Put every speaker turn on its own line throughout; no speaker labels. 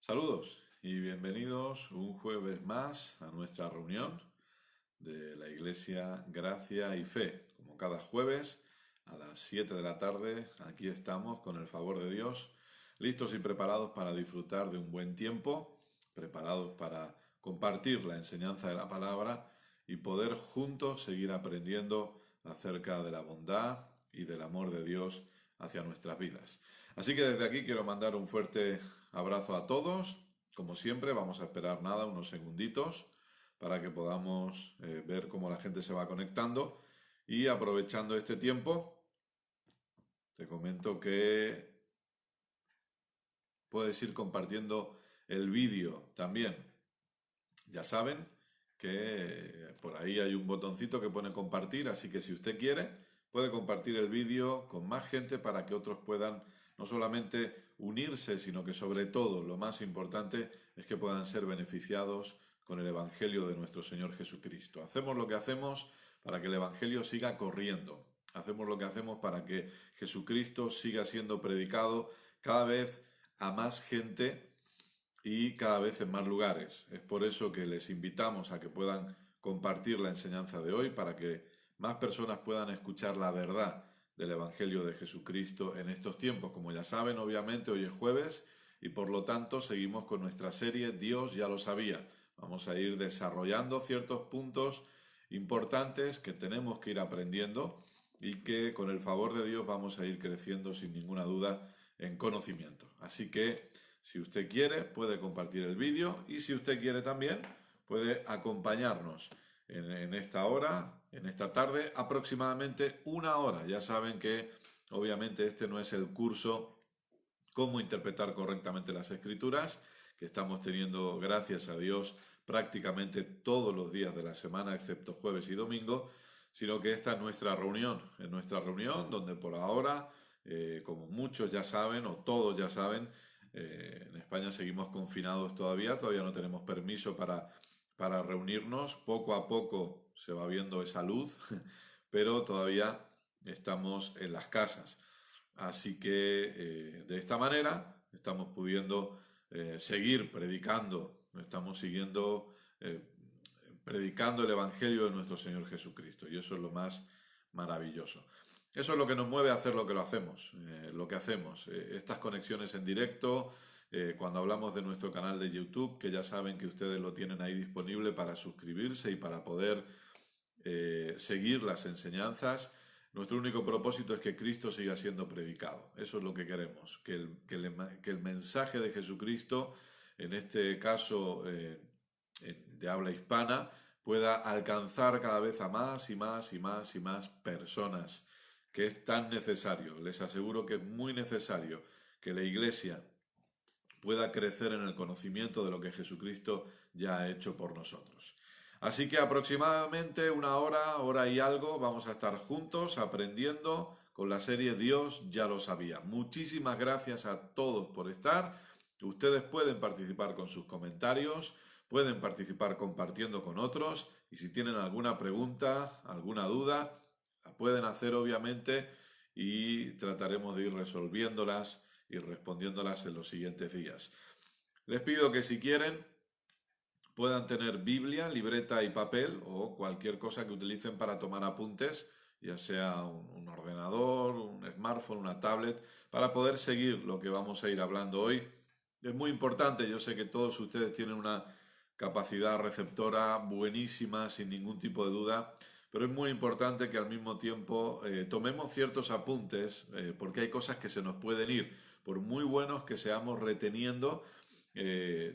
Saludos y bienvenidos un jueves más a nuestra reunión de la Iglesia Gracia y Fe. Como cada jueves a las 7 de la tarde, aquí estamos con el favor de Dios, listos y preparados para disfrutar de un buen tiempo, preparados para compartir la enseñanza de la palabra y poder juntos seguir aprendiendo acerca de la bondad y del amor de Dios hacia nuestras vidas. Así que desde aquí quiero mandar un fuerte abrazo a todos. Como siempre, vamos a esperar nada, unos segunditos, para que podamos ver cómo la gente se va conectando. Y aprovechando este tiempo, te comento que puedes ir compartiendo el vídeo también. Ya saben que por ahí hay un botoncito que pone compartir, así que si usted quiere, puede compartir el vídeo con más gente para que otros puedan no solamente unirse, sino que sobre todo lo más importante es que puedan ser beneficiados con el Evangelio de nuestro Señor Jesucristo. Hacemos lo que hacemos para que el Evangelio siga corriendo. Hacemos lo que hacemos para que Jesucristo siga siendo predicado cada vez a más gente y cada vez en más lugares. Es por eso que les invitamos a que puedan compartir la enseñanza de hoy para que más personas puedan escuchar la verdad del Evangelio de Jesucristo en estos tiempos. Como ya saben, obviamente hoy es jueves y por lo tanto seguimos con nuestra serie Dios ya lo sabía. Vamos a ir desarrollando ciertos puntos importantes que tenemos que ir aprendiendo y que con el favor de Dios vamos a ir creciendo sin ninguna duda en conocimiento. Así que si usted quiere, puede compartir el vídeo y si usted quiere también, puede acompañarnos en esta hora, en esta tarde, aproximadamente una hora. Ya saben que obviamente este no es el curso Cómo interpretar correctamente las escrituras, que estamos teniendo, gracias a Dios, prácticamente todos los días de la semana, excepto jueves y domingo, sino que esta es nuestra reunión donde por ahora, como muchos ya saben, o todos ya saben, en España seguimos confinados todavía no tenemos permiso para reunirnos, poco a poco se va viendo esa luz, pero todavía estamos en las casas. Así que de esta manera estamos pudiendo seguir predicando, estamos siguiendo predicando el Evangelio de nuestro Señor Jesucristo y eso es lo más maravilloso. Eso es lo que nos mueve a hacer lo que hacemos, estas conexiones en directo, cuando hablamos de nuestro canal de YouTube, que ya saben que ustedes lo tienen ahí disponible para suscribirse y para poder seguir las enseñanzas. Nuestro único propósito es que Cristo siga siendo predicado. Eso es lo que queremos, que el mensaje de Jesucristo, en este caso de habla hispana, pueda alcanzar cada vez a más y más y más y más personas, que es tan necesario. Les aseguro que es muy necesario que la Iglesia pueda crecer en el conocimiento de lo que Jesucristo ya ha hecho por nosotros. Así que aproximadamente una hora, hora y algo, vamos a estar juntos aprendiendo con la serie Dios ya lo sabía. Muchísimas gracias a todos por estar. Ustedes pueden participar con sus comentarios, pueden participar compartiendo con otros y si tienen alguna pregunta, alguna duda, la pueden hacer obviamente y trataremos de ir resolviéndolas y respondiéndolas en los siguientes días. Les pido que si quieren puedan tener Biblia, libreta y papel o cualquier cosa que utilicen para tomar apuntes, ya sea un ordenador, un smartphone, una tablet, para poder seguir lo que vamos a ir hablando hoy. Es muy importante, yo sé que todos ustedes tienen una capacidad receptora buenísima, sin ningún tipo de duda, pero es muy importante que al mismo tiempo tomemos ciertos apuntes, porque hay cosas que se nos pueden ir, por muy buenos que seamos reteniendo.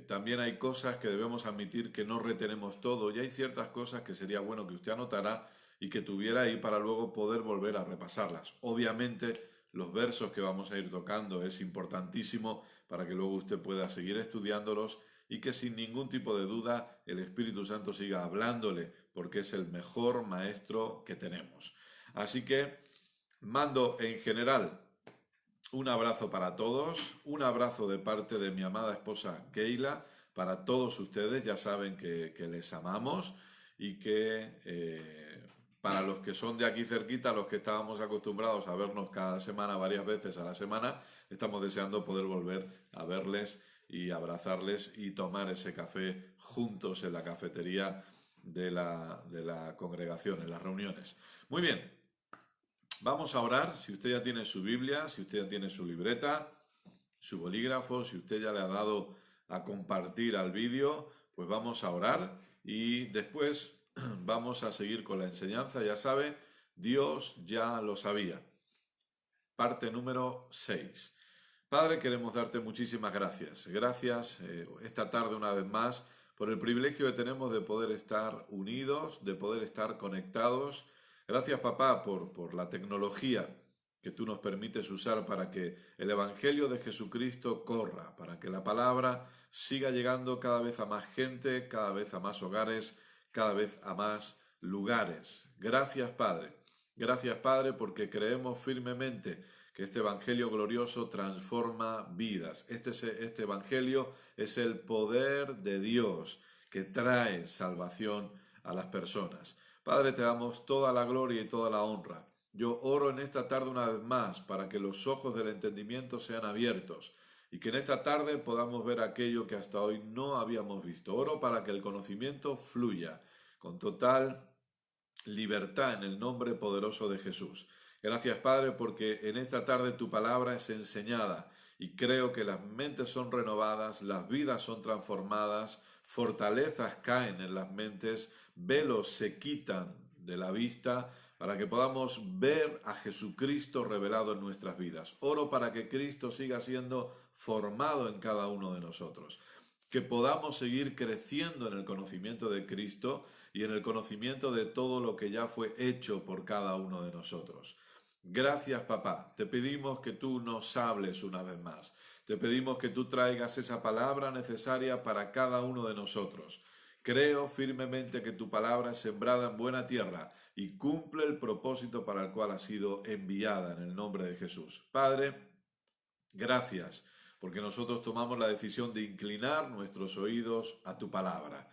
También hay cosas que debemos admitir que no retenemos todo y hay ciertas cosas que sería bueno que usted anotara y que tuviera ahí para luego poder volver a repasarlas. Obviamente los versos que vamos a ir tocando es importantísimo para que luego usted pueda seguir estudiándolos y que sin ningún tipo de duda el Espíritu Santo siga hablándole porque es el mejor maestro que tenemos. Así que mando en general un abrazo para todos, un abrazo de parte de mi amada esposa Keila, para todos ustedes, ya saben que les amamos y que para los que son de aquí cerquita, los que estábamos acostumbrados a vernos cada semana, varias veces a la semana, estamos deseando poder volver a verles y abrazarles y tomar ese café juntos en la cafetería de la congregación, en las reuniones. Muy bien, vamos a orar. Si usted ya tiene su Biblia, si usted ya tiene su libreta, su bolígrafo, si usted ya le ha dado a compartir al vídeo, pues vamos a orar y después vamos a seguir con la enseñanza. Ya sabe, Dios ya lo sabía. Parte número 6. Padre, queremos darte muchísimas gracias. Gracias esta tarde una vez más por el privilegio que tenemos de poder estar unidos, de poder estar conectados. Gracias, papá, por la tecnología que tú nos permites usar para que el Evangelio de Jesucristo corra, para que la palabra siga llegando cada vez a más gente, cada vez a más hogares, cada vez a más lugares. Gracias, Padre. Gracias, Padre, porque creemos firmemente que este Evangelio glorioso transforma vidas. Este Evangelio es el poder de Dios que trae salvación a las personas. Padre, te damos toda la gloria y toda la honra. Yo oro en esta tarde una vez más para que los ojos del entendimiento sean abiertos y que en esta tarde podamos ver aquello que hasta hoy no habíamos visto. Oro para que el conocimiento fluya con total libertad en el nombre poderoso de Jesús. Gracias, Padre, porque en esta tarde tu palabra es enseñada y creo que las mentes son renovadas, las vidas son transformadas, fortalezas caen en las mentes, velos se quitan de la vista para que podamos ver a Jesucristo revelado en nuestras vidas. Oro para que Cristo siga siendo formado en cada uno de nosotros, que podamos seguir creciendo en el conocimiento de Cristo y en el conocimiento de todo lo que ya fue hecho por cada uno de nosotros. Gracias, papá. Te pedimos que tú nos hables una vez más. Te pedimos que tú traigas esa palabra necesaria para cada uno de nosotros. Creo firmemente que tu palabra es sembrada en buena tierra y cumple el propósito para el cual ha sido enviada en el nombre de Jesús. Padre, gracias, porque nosotros tomamos la decisión de inclinar nuestros oídos a tu palabra.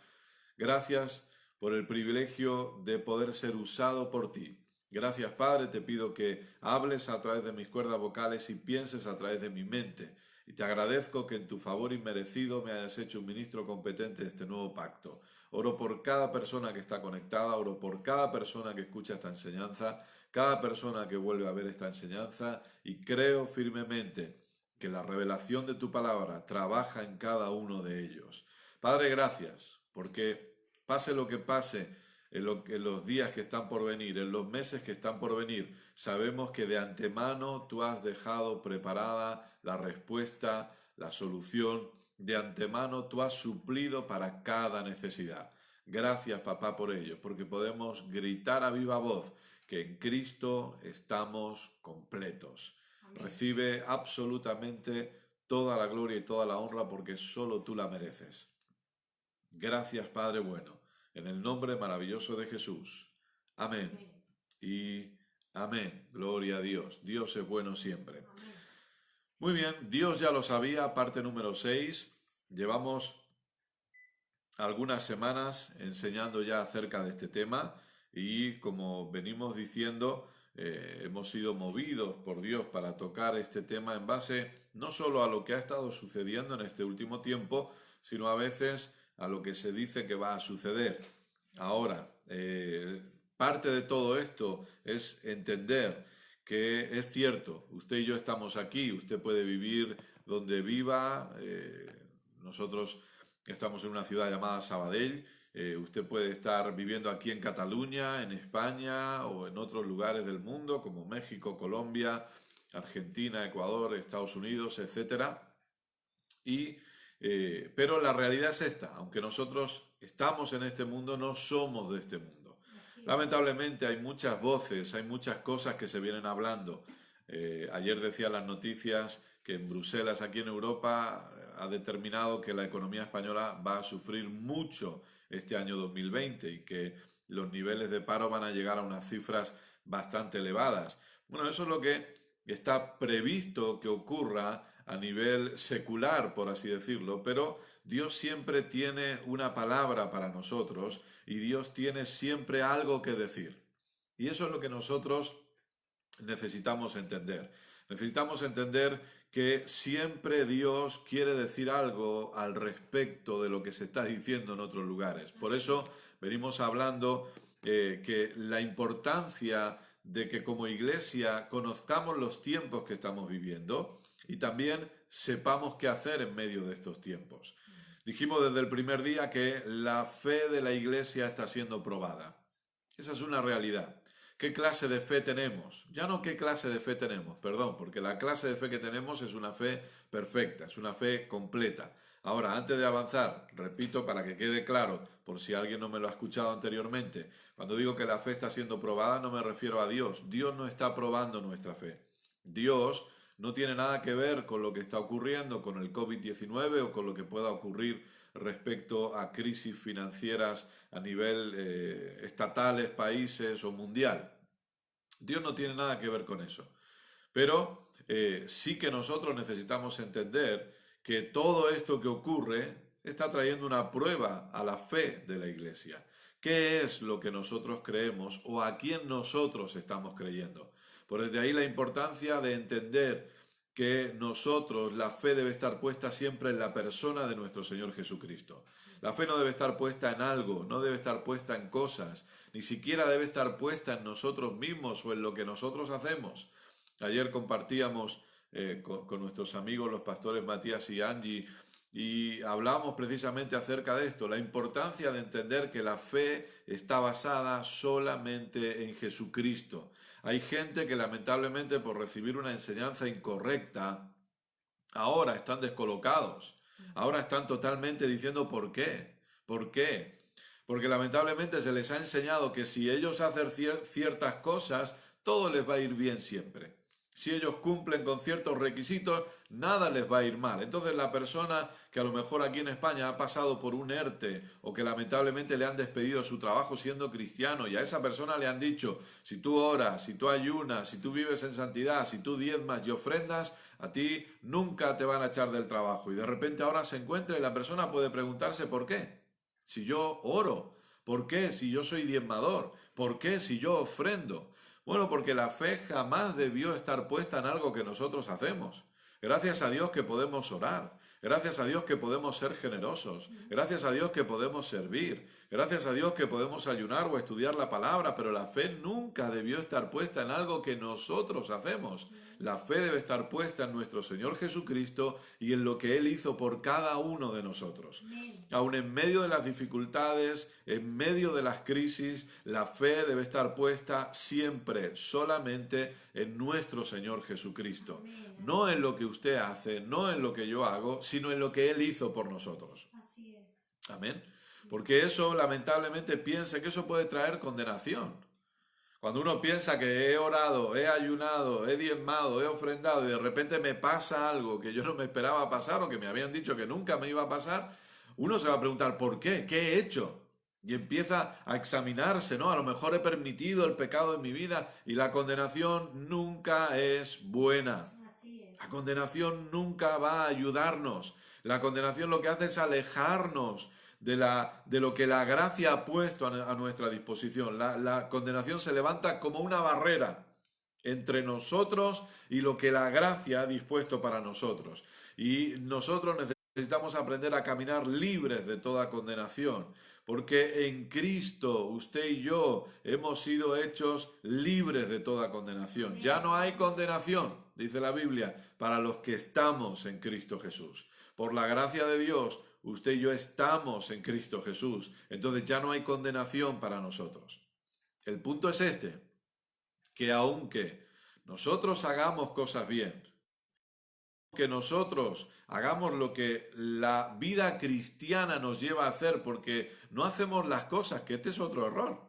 Gracias por el privilegio de poder ser usado por ti. Gracias, Padre, te pido que hables a través de mis cuerdas vocales y pienses a través de mi mente. Y te agradezco que en tu favor inmerecido me hayas hecho un ministro competente de este nuevo pacto. Oro por cada persona que está conectada, oro por cada persona que escucha esta enseñanza, cada persona que vuelve a ver esta enseñanza y creo firmemente que la revelación de tu palabra trabaja en cada uno de ellos. Padre, gracias, porque pase lo que pase en los días que están por venir, en los meses que están por venir, sabemos que de antemano tú has dejado preparada la respuesta, la solución, de antemano tú has suplido para cada necesidad. Gracias, papá, por ello, porque podemos gritar a viva voz que en Cristo estamos completos. Amén. Recibe absolutamente toda la gloria y toda la honra porque solo tú la mereces. Gracias, Padre bueno, en el nombre maravilloso de Jesús. Amén. Amén. Y amén. Gloria a Dios. Dios es bueno siempre. Amén. Muy bien, Dios ya lo sabía, parte número 6. Llevamos algunas semanas enseñando ya acerca de este tema y como venimos diciendo, hemos sido movidos por Dios para tocar este tema en base no solo a lo que ha estado sucediendo en este último tiempo, sino a veces a lo que se dice que va a suceder. Ahora, parte de todo esto es entender que es cierto, usted y yo estamos aquí, usted puede vivir donde viva, nosotros estamos en una ciudad llamada Sabadell, usted puede estar viviendo aquí en Cataluña, en España o en otros lugares del mundo como México, Colombia, Argentina, Ecuador, Estados Unidos, etcétera. Pero la realidad es esta, aunque nosotros estamos en este mundo, no somos de este mundo. Lamentablemente hay muchas voces, hay muchas cosas que se vienen hablando. Ayer decía las noticias que en Bruselas, aquí en Europa, ha determinado que la economía española va a sufrir mucho este año 2020 y que los niveles de paro van a llegar a unas cifras bastante elevadas. Bueno, eso es lo que está previsto que ocurra a nivel secular, por así decirlo, pero Dios siempre tiene una palabra para nosotros y Dios tiene siempre algo que decir. Y eso es lo que nosotros necesitamos entender. Necesitamos entender que siempre Dios quiere decir algo al respecto de lo que se está diciendo en otros lugares. Por eso venimos hablando que la importancia de que como iglesia conozcamos los tiempos que estamos viviendo y también sepamos qué hacer en medio de estos tiempos. Dijimos desde el primer día que la fe de la iglesia está siendo probada. Esa es una realidad. ¿Qué clase de fe tenemos? Ya no qué clase de fe tenemos, perdón, porque la clase de fe que tenemos es una fe perfecta, es una fe completa. Ahora, antes de avanzar, repito para que quede claro, por si alguien no me lo ha escuchado anteriormente, cuando digo que la fe está siendo probada no me refiero a Dios. Dios no está probando nuestra fe. Dios no tiene nada que ver con lo que está ocurriendo con el COVID-19 o con lo que pueda ocurrir respecto a crisis financieras a nivel estatales, países o mundial. Dios no tiene nada que ver con eso. Pero sí que nosotros necesitamos entender que todo esto que ocurre está trayendo una prueba a la fe de la iglesia. ¿Qué es lo que nosotros creemos o a quién nosotros estamos creyendo? Por desde ahí la importancia de entender que nosotros, la fe debe estar puesta siempre en la persona de nuestro Señor Jesucristo. La fe no debe estar puesta en algo, no debe estar puesta en cosas, ni siquiera debe estar puesta en nosotros mismos o en lo que nosotros hacemos. Ayer compartíamos con nuestros amigos los pastores Matías y Angie y hablamos precisamente acerca de esto, la importancia de entender que la fe está basada solamente en Jesucristo. Hay gente que lamentablemente por recibir una enseñanza incorrecta, ahora están descolocados, ahora están totalmente diciendo ¿por qué? ¿Por qué? Porque lamentablemente se les ha enseñado que si ellos hacen ciertas cosas, todo les va a ir bien siempre. Si ellos cumplen con ciertos requisitos, nada les va a ir mal. Entonces la persona que a lo mejor aquí en España ha pasado por un ERTE o que lamentablemente le han despedido su trabajo siendo cristiano y a esa persona le han dicho, si tú oras, si tú ayunas, si tú vives en santidad, si tú diezmas y ofrendas, a ti nunca te van a echar del trabajo. Y de repente ahora se encuentra y la persona puede preguntarse ¿por qué? Si yo oro, ¿por qué? Si yo soy diezmador, ¿por qué? Si yo ofrendo. Bueno, porque la fe jamás debió estar puesta en algo que nosotros hacemos. Gracias a Dios que podemos orar. Gracias a Dios que podemos ser generosos. Gracias a Dios que podemos servir. Gracias a Dios que podemos ayunar o estudiar la palabra. Pero la fe nunca debió estar puesta en algo que nosotros hacemos. La fe debe estar puesta en nuestro Señor Jesucristo y en lo que Él hizo por cada uno de nosotros. Aún en medio de las dificultades, en medio de las crisis, la fe debe estar puesta siempre, solamente en nuestro Señor Jesucristo. No en lo que usted hace, no en lo que yo hago, sino en lo que Él hizo por nosotros.
Así es.
Amén. Porque eso, lamentablemente, piensa que eso puede traer condenación. Cuando uno piensa que he orado, he ayunado, he diezmado, he ofrendado y de repente me pasa algo que yo no me esperaba pasar o que me habían dicho que nunca me iba a pasar, uno se va a preguntar, ¿por qué? ¿Qué he hecho? Y empieza a examinarse, ¿no? A lo mejor he permitido el pecado en mi vida y la condenación nunca es buena.
Así es.
La condenación nunca va a ayudarnos. La condenación lo que hace es alejarnos de lo que la gracia ha puesto a nuestra disposición. La condenación se levanta como una barrera entre nosotros y lo que la gracia ha dispuesto para nosotros. Y nosotros necesitamos aprender a caminar libres de toda condenación, porque en Cristo usted y yo hemos sido hechos libres de toda condenación. Ya no hay condenación, dice la Biblia, para los que estamos en Cristo Jesús. Por la gracia de Dios, usted y yo estamos en Cristo Jesús. Entonces ya no hay condenación para nosotros. El punto es este, que aunque nosotros hagamos cosas bien, que nosotros hagamos lo que la vida cristiana nos lleva a hacer, porque no hacemos las cosas, que este es otro error.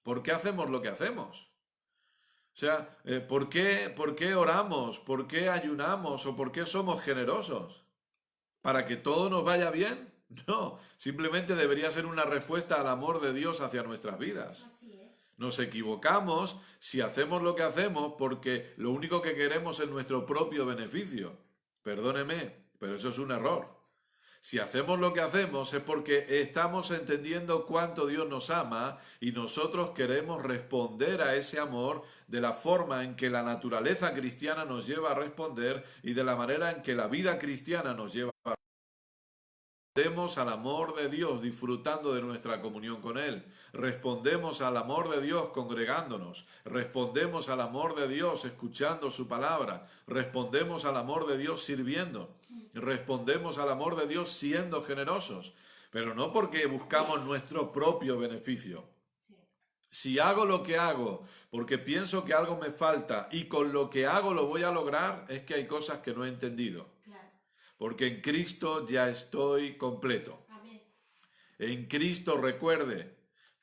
¿Por qué hacemos lo que hacemos? O sea, ¿por qué oramos? ¿Por qué ayunamos? ¿O por qué somos generosos? ¿Para que todo nos vaya bien? No, simplemente debería ser una respuesta al amor de Dios hacia nuestras vidas.
Así es.
Nos equivocamos si hacemos lo que hacemos porque lo único que queremos es nuestro propio beneficio. Perdóneme, pero eso es un error. Si hacemos lo que hacemos es porque estamos entendiendo cuánto Dios nos ama y nosotros queremos responder a ese amor de la forma en que la naturaleza cristiana nos lleva a responder y de la manera en que la vida cristiana nos lleva a respondemos al amor de Dios disfrutando de nuestra comunión con Él. Respondemos al amor de Dios congregándonos. Respondemos al amor de Dios escuchando su palabra. Respondemos al amor de Dios sirviendo. Respondemos al amor de Dios siendo generosos. Pero no porque buscamos nuestro propio beneficio. Si hago lo que hago porque pienso que algo me falta y con lo que hago lo voy a lograr, es que hay cosas que no he entendido. Porque en Cristo ya estoy completo. Amén. En Cristo, recuerde,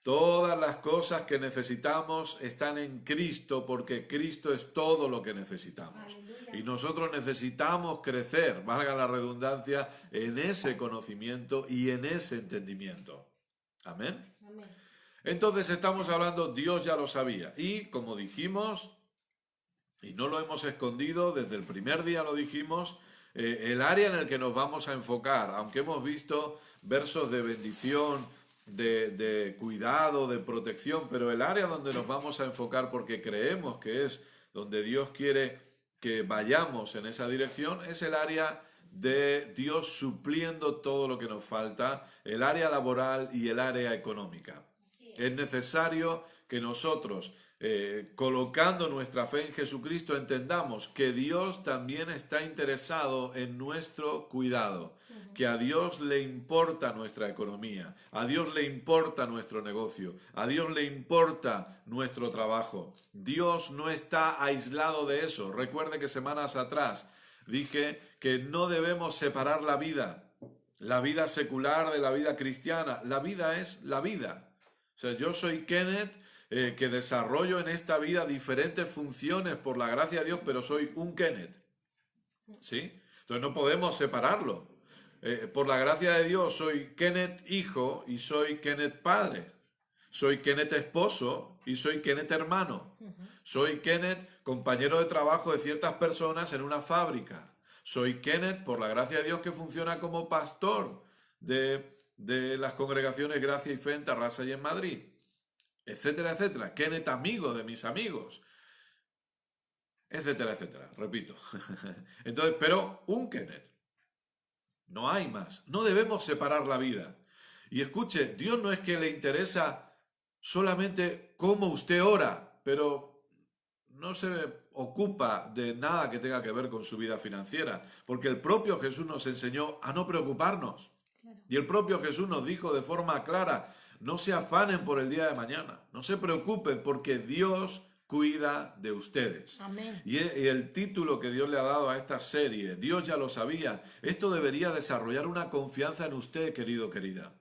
todas las cosas que necesitamos están en Cristo porque Cristo es todo lo que necesitamos. Aleluya. Y nosotros necesitamos crecer, valga la redundancia, en ese conocimiento y en ese entendimiento. Amén. Amén. Entonces estamos hablando, Dios ya lo sabía. Y como dijimos, y no lo hemos escondido, desde el primer día lo dijimos, el área en el que nos vamos a enfocar, aunque hemos visto versos de bendición, de cuidado, de protección, pero el área donde nos vamos a enfocar porque creemos que es donde Dios quiere que vayamos en esa dirección, es el área de Dios supliendo todo lo que nos falta, el área laboral y el área económica. Es necesario que nosotros, colocando nuestra fe en Jesucristo, entendamos que Dios también está interesado en nuestro cuidado, que a Dios le importa nuestra economía, a Dios le importa nuestro negocio, a Dios le importa nuestro trabajo. Dios no está aislado de eso. Recuerde que semanas atrás dije que no debemos separar la vida secular de la vida cristiana. La vida es la vida. O sea, yo soy Kenneth, que desarrollo en esta vida diferentes funciones por la gracia de Dios, pero soy un Kenneth. ¿Sí? Entonces no podemos separarlo. Por la gracia de Dios soy Kenneth hijo y soy Kenneth padre. Soy Kenneth esposo y soy Kenneth hermano. Soy Kenneth compañero de trabajo de ciertas personas en una fábrica. Soy Kenneth, por la gracia de Dios, que funciona como pastor de las congregaciones Gracia y Fe en Tarrasa y en Madrid, etcétera, etcétera. Kenneth amigo de mis amigos, etcétera, etcétera, repito. Entonces, pero un Kenneth, no hay más. No debemos separar la vida. Y escuche, Dios no es que le interesa solamente cómo usted ora, pero no se ocupa de nada que tenga que ver con su vida financiera, porque el propio Jesús nos enseñó a no preocuparnos. Y el propio Jesús nos dijo de forma clara, no se afanen por el día de mañana, no se preocupen porque Dios cuida de ustedes. Amén. Y el título que Dios le ha dado a esta serie, Dios ya lo sabía, esto debería desarrollar una confianza en usted, querido, querida.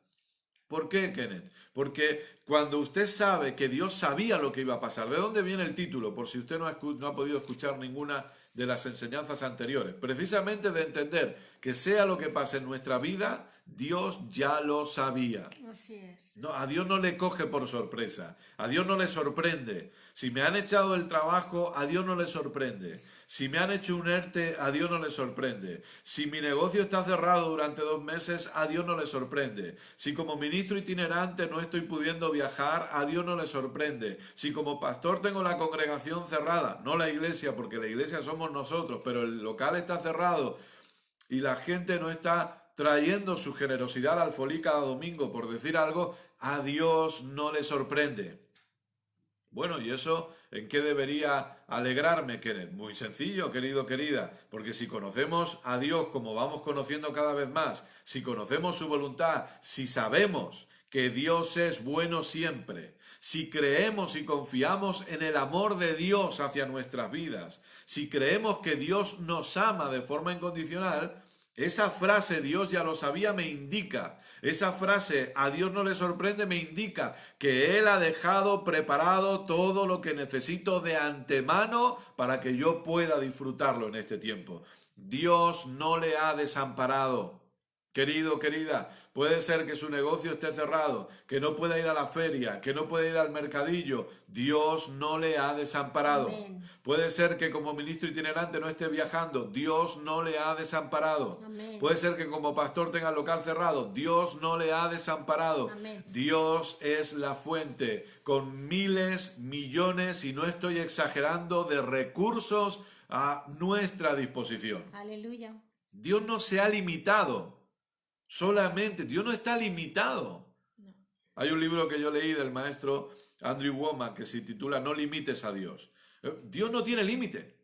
¿Por qué, Kenneth? Porque cuando usted sabe que Dios sabía lo que iba a pasar, ¿de dónde viene el título? Por si usted no ha podido escuchar ninguna de las enseñanzas anteriores. Precisamente de entender que sea lo que pase en nuestra vida, Dios ya lo sabía. Así es. No, a Dios no le coge por sorpresa, a Dios no le sorprende. Si me han echado del trabajo, a Dios no le sorprende. Si me han hecho un ERTE, a Dios no le sorprende. Si mi negocio está cerrado durante 2 meses, a Dios no le sorprende. Si como ministro itinerante no estoy pudiendo viajar, a Dios no le sorprende. Si como pastor tengo la congregación cerrada, no la iglesia, porque la iglesia somos nosotros, pero el local está cerrado y la gente no está trayendo su generosidad al Alfolí cada domingo, por decir algo, a Dios no le sorprende. Bueno, ¿y eso en qué debería alegrarme, Kenneth? Muy sencillo, querido, querida, porque si conocemos a Dios como vamos conociendo cada vez más, si conocemos su voluntad, si sabemos que Dios es bueno siempre, si creemos y confiamos en el amor de Dios hacia nuestras vidas, si creemos que Dios nos ama de forma incondicional, esa frase Dios ya lo sabía me indica, esa frase a Dios no le sorprende me indica que Él ha dejado preparado todo lo que necesito de antemano para que yo pueda disfrutarlo en este tiempo. Dios no le ha desamparado. Querido, querida, puede ser que su negocio esté cerrado, que no pueda ir a la feria, que no pueda ir al mercadillo. Dios no le ha desamparado.
Amén.
Puede ser que como ministro itinerante no esté viajando. Dios no le ha desamparado.
Amén.
Puede ser que como pastor tenga el local cerrado. Dios no le ha desamparado.
Amén.
Dios es la fuente con miles, millones, y no estoy exagerando, de recursos a nuestra disposición.
Aleluya.
Dios no se ha limitado. Solamente, Dios no está limitado.
No.
Hay un libro que yo leí del maestro Andrew Womack que se titula No limites a Dios. Dios no tiene límite.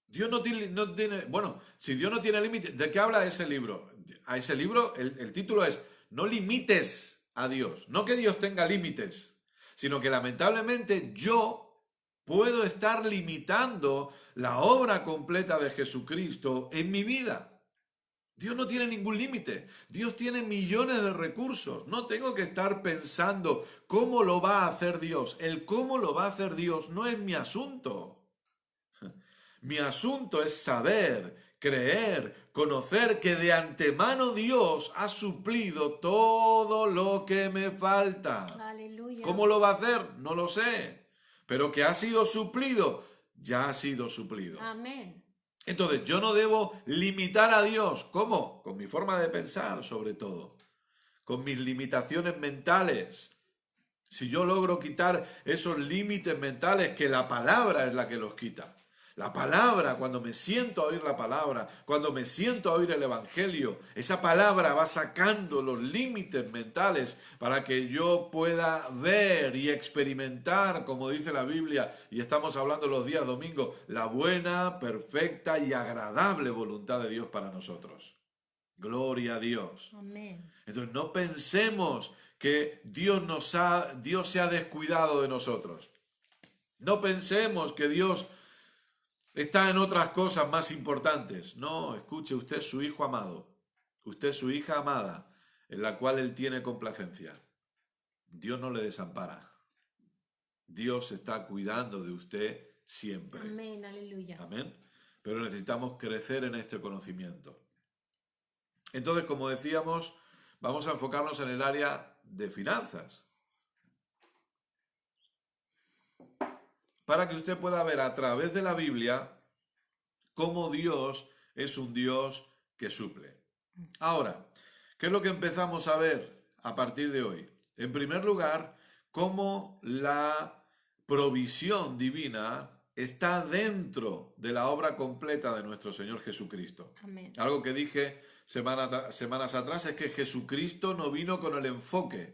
Dios no tiene, bueno, si Dios no tiene límite, ¿de qué habla ese libro? A ese libro, el título es No limites a Dios. No que Dios tenga límites, sino que lamentablemente yo puedo estar limitando la obra completa de Jesucristo en mi vida. Dios no tiene ningún límite. Dios tiene millones de recursos. No tengo que estar pensando cómo lo va a hacer Dios. El cómo lo va a hacer Dios no es mi asunto. Mi asunto es saber, creer, conocer que de antemano Dios ha suplido todo lo que me falta.
Aleluya.
¿Cómo lo va a hacer? No lo sé. Pero que ha sido suplido, ya ha sido suplido.
Amén.
Entonces, yo no debo limitar a Dios. ¿Cómo? Con mi forma de pensar, sobre todo. Con mis limitaciones mentales. Si yo logro quitar esos límites mentales, que la palabra es la que los quita. La palabra, cuando me siento a oír la palabra, cuando me siento a oír el Evangelio, esa palabra va sacando los límites mentales para que yo pueda ver y experimentar, como dice la Biblia, y estamos hablando los días domingos, la buena, perfecta y agradable voluntad de Dios para nosotros. Gloria a Dios.
Amén.
Entonces no pensemos que Dios se ha descuidado de nosotros. No pensemos que Dios está en otras cosas más importantes. No, escuche, usted es su hijo amado. Usted es su hija amada, en la cual Él tiene complacencia. Dios no le desampara. Dios está cuidando de usted siempre.
Amén. Aleluya.
Amén. Pero necesitamos crecer en este conocimiento. Entonces, como decíamos, vamos a enfocarnos en el área de finanzas. Para que usted pueda ver a través de la Biblia cómo Dios es un Dios que suple. Ahora, ¿qué es lo que empezamos a ver a partir de hoy? En primer lugar, cómo la provisión divina está dentro de la obra completa de nuestro Señor Jesucristo.
Amén.
Algo que dije semanas atrás es que Jesucristo no vino con el enfoque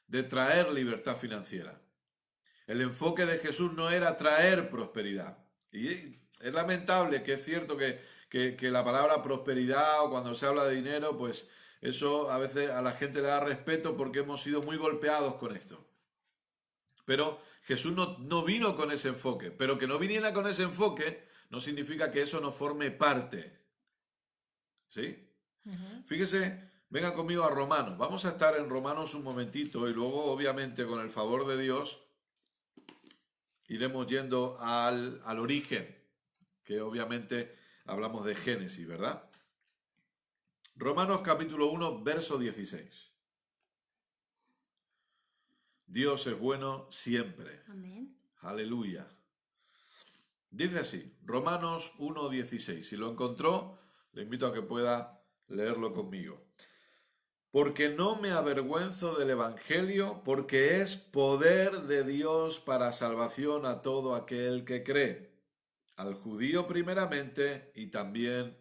de traer libertad financiera. El enfoque de Jesús no era traer prosperidad. Y es lamentable que es cierto que la palabra prosperidad o cuando se habla de dinero, pues eso a veces a la gente le da respeto porque hemos sido muy golpeados con esto. Pero Jesús no vino con ese enfoque. Pero que no viniera con ese enfoque no significa que eso no forme parte. ¿Sí?
Uh-huh.
Fíjese, venga conmigo a Romanos. Vamos a estar en Romanos un momentito y luego, obviamente, con el favor de Dios, iremos yendo al origen, que obviamente hablamos de Génesis, ¿verdad? Romanos capítulo 1, verso 16. Dios es bueno siempre.
Amén.
Aleluya. Dice así, Romanos 1, 16. Si lo encontró, le invito a que pueda leerlo conmigo. Porque no me avergüenzo del Evangelio, porque es poder de Dios para salvación a todo aquel que cree, al judío primeramente y también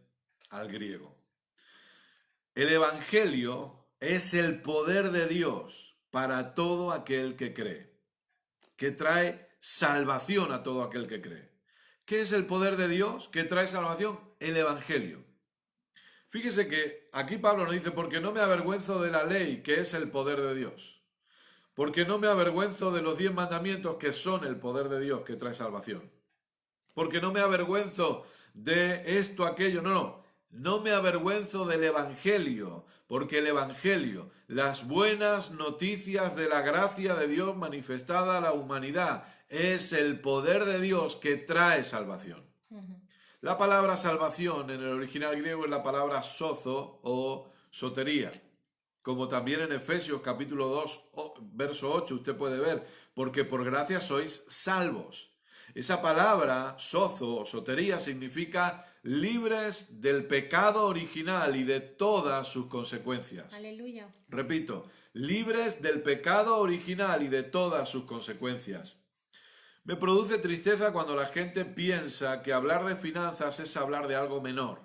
al griego. El Evangelio es el poder de Dios para todo aquel que cree, que trae salvación a todo aquel que cree. ¿Qué es el poder de Dios que trae salvación? El Evangelio. Fíjese que aquí Pablo nos dice, porque no me avergüenzo de la ley, que es el poder de Dios. Porque no me avergüenzo de los 10 mandamientos, que son el poder de Dios que trae salvación. Porque no me avergüenzo de esto, aquello, no me avergüenzo del Evangelio, porque el Evangelio, las buenas noticias de la gracia de Dios manifestada a la humanidad, es el poder de Dios que trae salvación.
Uh-huh.
La palabra salvación en el original griego es la palabra sozo o sotería. Como también en Efesios capítulo 2, verso 8, usted puede ver, porque por gracia sois salvos. Esa palabra, sozo o sotería, significa libres del pecado original y de todas sus consecuencias.
Aleluya.
Repito, libres del pecado original y de todas sus consecuencias. Me produce tristeza cuando la gente piensa que hablar de finanzas es hablar de algo menor.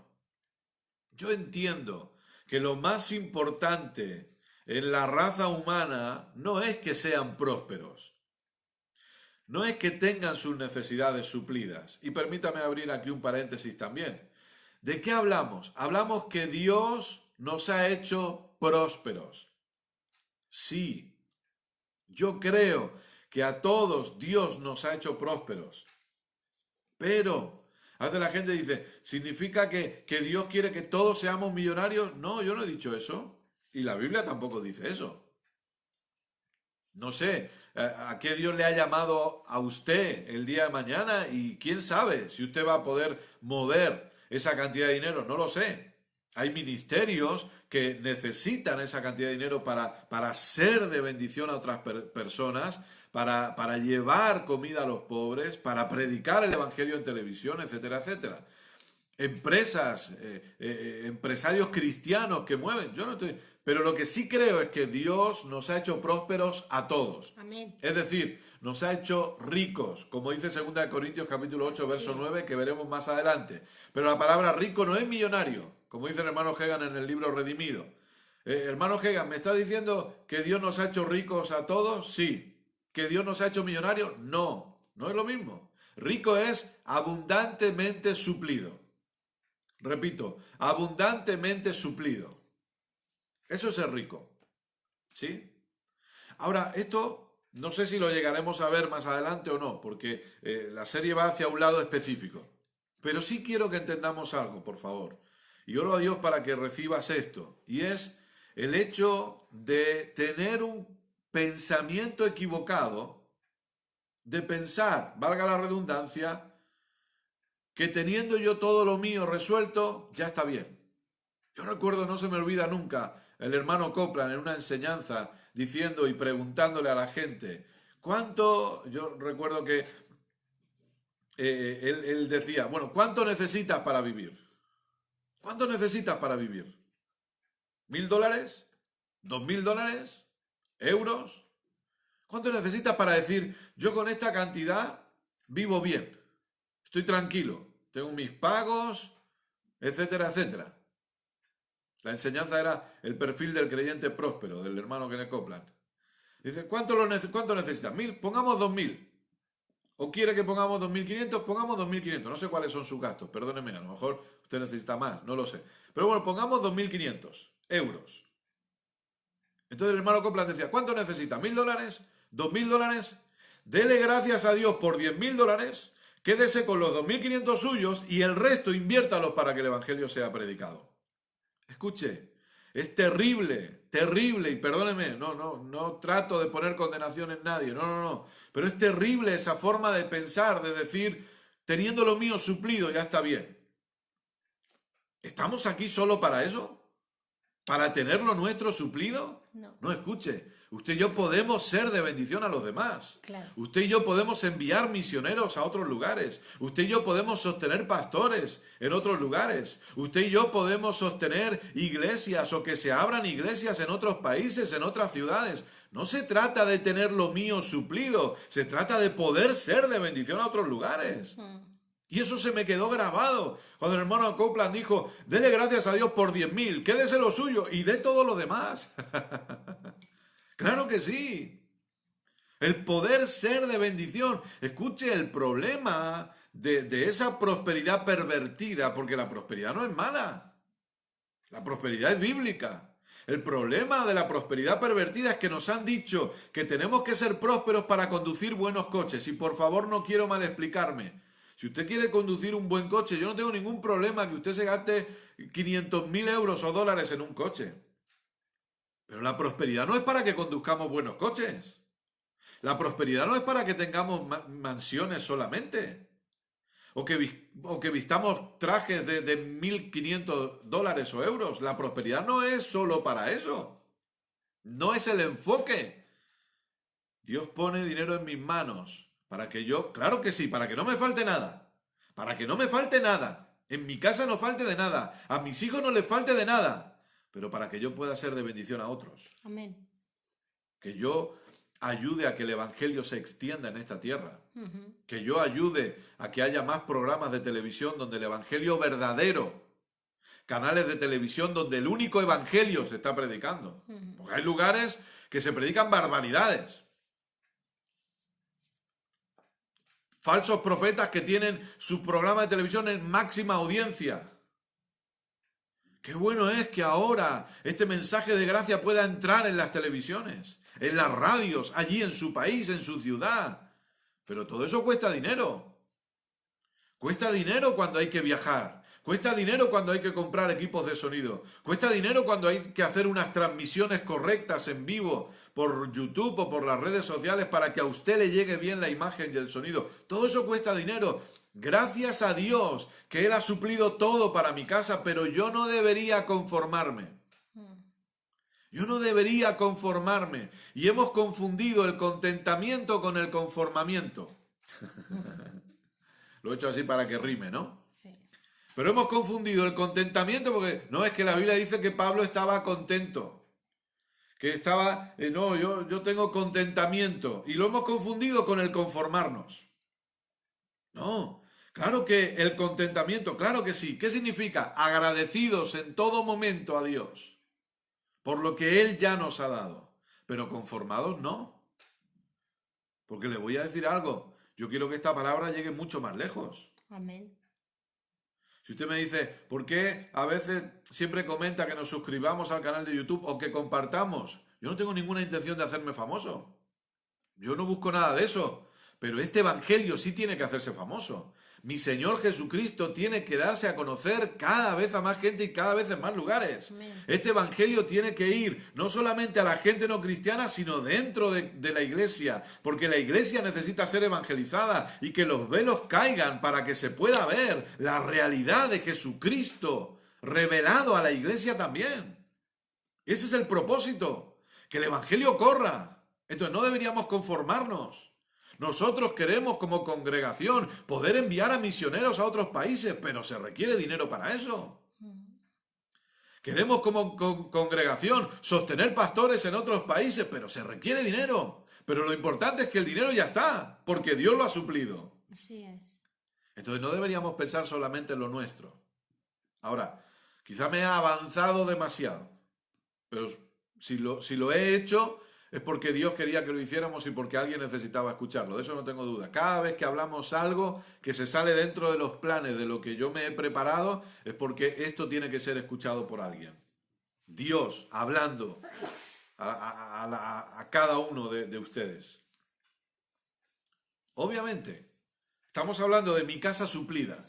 Yo entiendo que lo más importante en la raza humana no es que sean prósperos, no es que tengan sus necesidades suplidas. Y permítame abrir aquí un paréntesis también. ¿De qué hablamos? Hablamos que Dios nos ha hecho prósperos. Sí, yo creo que a todos Dios nos ha hecho prósperos. Pero a veces la gente dice, ¿significa que Dios quiere que todos seamos millonarios? No, yo no he dicho eso. Y la Biblia tampoco dice eso. No sé a qué Dios le ha llamado a usted el día de mañana y quién sabe si usted va a poder mover esa cantidad de dinero. No lo sé. Hay ministerios que necesitan esa cantidad de dinero para ser de bendición a otras personas, para llevar comida a los pobres, para predicar el evangelio en televisión, etcétera, etcétera. Empresas, empresarios cristianos que mueven. Yo no estoy. Pero lo que sí creo es que Dios nos ha hecho prósperos a todos.
Amén.
Es decir, nos ha hecho ricos, como dice 2 Corintios capítulo 8, verso 9, que veremos más adelante. Pero la palabra rico no es millonario, como dice el hermano Hegan en el libro Redimido. Hermano Hegan, ¿me está diciendo que Dios nos ha hecho ricos a todos? Sí. ¿Que Dios nos ha hecho millonarios? No, no es lo mismo. Rico es abundantemente suplido. Repito, abundantemente suplido. Eso es ser rico. ¿Sí? Ahora, esto no sé si lo llegaremos a ver más adelante o no, porque la serie va hacia un lado específico. Pero sí quiero que entendamos algo, por favor. Y oro a Dios para que recibas esto. Y es el hecho de tener un pensamiento equivocado, de pensar, valga la redundancia, que teniendo yo todo lo mío resuelto, ya está bien. Yo recuerdo, no se me olvida nunca, el hermano Copland en una enseñanza diciendo y preguntándole a la gente, ¿cuánto? Yo recuerdo que él decía, bueno, ¿cuánto necesitas para vivir? ¿Cuánto necesitas para vivir? ¿$1.000? ¿$2.000? ¿Euros? ¿Cuánto necesitas para decir, yo con esta cantidad vivo bien? Estoy tranquilo, tengo mis pagos, etcétera, etcétera. La enseñanza era el perfil del creyente próspero, del hermano Kenneth Copeland. Dice, ¿cuánto necesitas? 1.000, pongamos 2.000. ¿O quiere que pongamos 2.500? Pongamos 2.500. No sé cuáles son sus gastos, perdóneme, a lo mejor usted necesita más, no lo sé. Pero bueno, pongamos 2.500 euros. Entonces el hermano Copeland decía, ¿cuánto necesita? ¿$1.000? ¿$2.000? Dele gracias a Dios por $10.000, quédese con los 2.500 suyos y el resto inviértalos para que el evangelio sea predicado. Escuche, es terrible, terrible, y perdóneme, no trato de poner condenación en nadie, no, pero es terrible esa forma de pensar, de decir, teniendo lo mío suplido, ya está bien. ¿Estamos aquí solo para eso? ¿Para tener lo nuestro suplido? No, escuche, usted y yo podemos ser de bendición a los demás.
Claro.
Usted y yo podemos enviar misioneros a otros lugares. Usted y yo podemos sostener pastores en otros lugares. Usted y yo podemos sostener iglesias o que se abran iglesias en otros países, en otras ciudades. No se trata de tener lo mío suplido, se trata de poder ser de bendición a otros lugares. Y eso se me quedó grabado. Cuando el hermano Copeland dijo, dele gracias a Dios por 10.000, quédese lo suyo y dé todo lo demás. Claro que sí. El poder ser de bendición. Escuche, el problema de esa prosperidad pervertida, porque la prosperidad no es mala. La prosperidad es bíblica. El problema de la prosperidad pervertida es que nos han dicho que tenemos que ser prósperos para conducir buenos coches. Y por favor, no quiero mal explicarme. Si usted quiere conducir un buen coche, yo no tengo ningún problema que usted se gaste 500.000 euros o dólares en un coche. Pero la prosperidad no es para que conduzcamos buenos coches. La prosperidad no es para que tengamos mansiones solamente. o que vistamos trajes de 1.500 dólares o euros. La prosperidad no es solo para eso. No es el enfoque. Dios pone dinero en mis manos para que yo, claro que sí, para que no me falte nada. Para que no me falte nada. En mi casa no falte de nada. A mis hijos no les falte de nada. Pero para que yo pueda ser de bendición a otros.
Amén.
Que yo ayude a que el evangelio se extienda en esta tierra.
Ujú.
Que yo ayude a que haya más programas de televisión donde el evangelio verdadero, canales de televisión donde el único evangelio se está predicando. Porque hay lugares que se predican barbaridades. Falsos profetas que tienen su programa de televisión en máxima audiencia. Qué bueno es que ahora este mensaje de gracia pueda entrar en las televisiones, en las radios, allí en su país, en su ciudad. Pero todo eso cuesta dinero. Cuesta dinero cuando hay que viajar. Cuesta dinero cuando hay que comprar equipos de sonido. Cuesta dinero cuando hay que hacer unas transmisiones correctas en vivo por YouTube o por las redes sociales para que a usted le llegue bien la imagen y el sonido. Todo eso cuesta dinero. Gracias a Dios que Él ha suplido todo para mi casa, pero yo no debería conformarme. Yo no debería conformarme. Y hemos confundido el contentamiento con el conformamiento. Lo he hecho así para que rime, ¿no?
Sí.
Pero hemos confundido el contentamiento porque no es que la Biblia dice que Pablo estaba contento. Que estaba, no, yo tengo contentamiento. Y lo hemos confundido con el conformarnos. No, claro que el contentamiento, claro que sí. ¿Qué significa? Agradecidos en todo momento a Dios por lo que Él ya nos ha dado. Pero conformados no. Porque le voy a decir algo. Yo quiero que esta palabra llegue mucho más lejos.
Amén.
Si usted me dice, ¿por qué a veces siempre comenta que nos suscribamos al canal de YouTube o que compartamos? Yo no tengo ninguna intención de hacerme famoso. Yo no busco nada de eso. Pero este evangelio sí tiene que hacerse famoso. Mi Señor Jesucristo tiene que darse a conocer cada vez a más gente y cada vez en más lugares.
Amén.
Este evangelio tiene que ir no solamente a la gente no cristiana, sino dentro de la iglesia, porque la iglesia necesita ser evangelizada y que los velos caigan para que se pueda ver la realidad de Jesucristo revelado a la iglesia también. Ese es el propósito, que el evangelio corra. Entonces no deberíamos conformarnos. Nosotros queremos como congregación poder enviar a misioneros a otros países, pero se requiere dinero para eso. Queremos como congregación sostener pastores en otros países, pero se requiere dinero. Pero lo importante es que el dinero ya está, porque Dios lo ha suplido.
Así es.
Entonces no deberíamos pensar solamente en lo nuestro. Ahora, quizá me he avanzado demasiado, pero si lo he hecho es porque Dios quería que lo hiciéramos y porque alguien necesitaba escucharlo. De eso no tengo duda. Cada vez que hablamos algo que se sale dentro de los planes de lo que yo me he preparado, es porque esto tiene que ser escuchado por alguien. Dios hablando a cada uno de ustedes. Obviamente, estamos hablando de mi casa suplida.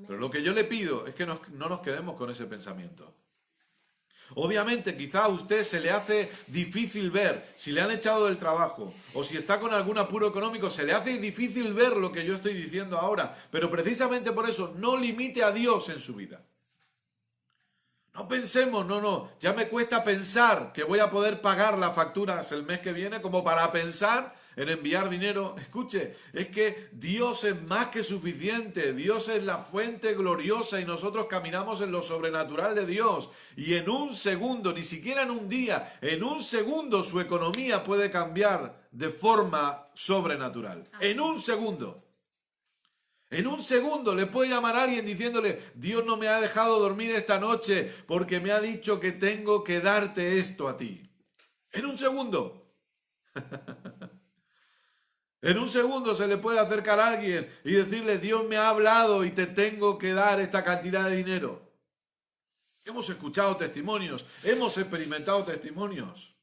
Pero lo que yo le pido es que no nos quedemos con ese pensamiento. Obviamente, quizá a usted se le hace difícil ver si le han echado del trabajo o si está con algún apuro económico, se le hace difícil ver lo que yo estoy diciendo ahora. Pero precisamente por eso, no limite a Dios en su vida. No pensemos, no, ya me cuesta pensar que voy a poder pagar las facturas el mes que viene como para pensar en enviar dinero. Escuche, es que Dios es más que suficiente, Dios es la fuente gloriosa y nosotros caminamos en lo sobrenatural de Dios. Y en un segundo, ni siquiera en un día, en un segundo su economía puede cambiar de forma sobrenatural. En un segundo. En un segundo le puede llamar a alguien diciéndole, Dios no me ha dejado dormir esta noche porque me ha dicho que tengo que darte esto a ti. En un segundo. En un segundo se le puede acercar a alguien y decirle, Dios me ha hablado y te tengo que dar esta cantidad de dinero. Hemos escuchado testimonios, hemos experimentado testimonios.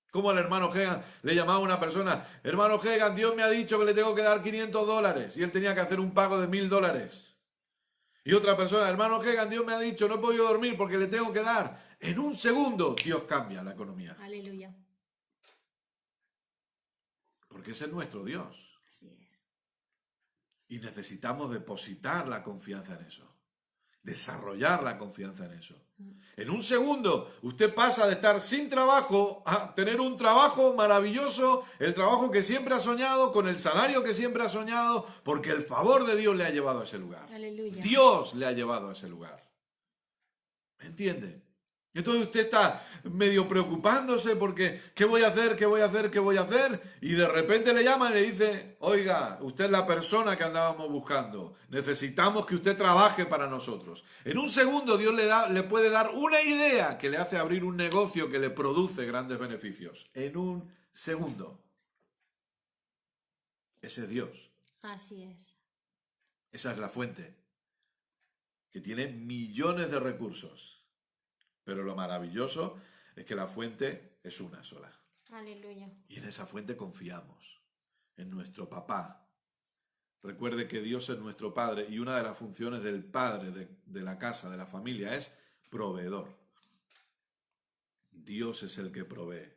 Como al hermano Hegan le llamaba a una persona, hermano Hegan, Dios me ha dicho que le tengo que dar $500 y él tenía que hacer un pago de $1,000. Y otra persona, hermano Hegan, Dios me ha dicho, no he podido dormir porque le tengo que dar. En un segundo Dios cambia la economía.
Aleluya.
Porque ese es nuestro Dios.
Así es.
Y necesitamos depositar la confianza en eso. Desarrollar la confianza en eso. En un segundo, usted pasa de estar sin trabajo a tener un trabajo maravilloso, el trabajo que siempre ha soñado, con el salario que siempre ha soñado, porque el favor de Dios le ha llevado a ese lugar.
Aleluya.
Dios le ha llevado a ese lugar. ¿Me entiende? Entonces usted está medio preocupándose porque ¿qué voy a hacer? ¿Qué voy a hacer? ¿Qué voy a hacer? Y de repente le llama y le dice, oiga, usted es la persona que andábamos buscando. Necesitamos que usted trabaje para nosotros. En un segundo Dios le puede dar una idea que le hace abrir un negocio que le produce grandes beneficios. En un segundo. Ese es Dios.
Así es.
Esa es la fuente. Que tiene millones de recursos. Pero lo maravilloso es que la fuente es una sola.
Aleluya.
Y en esa fuente confiamos, en nuestro papá. Recuerde que Dios es nuestro Padre y una de las funciones del padre de la casa, de la familia, es proveedor. Dios es el que provee.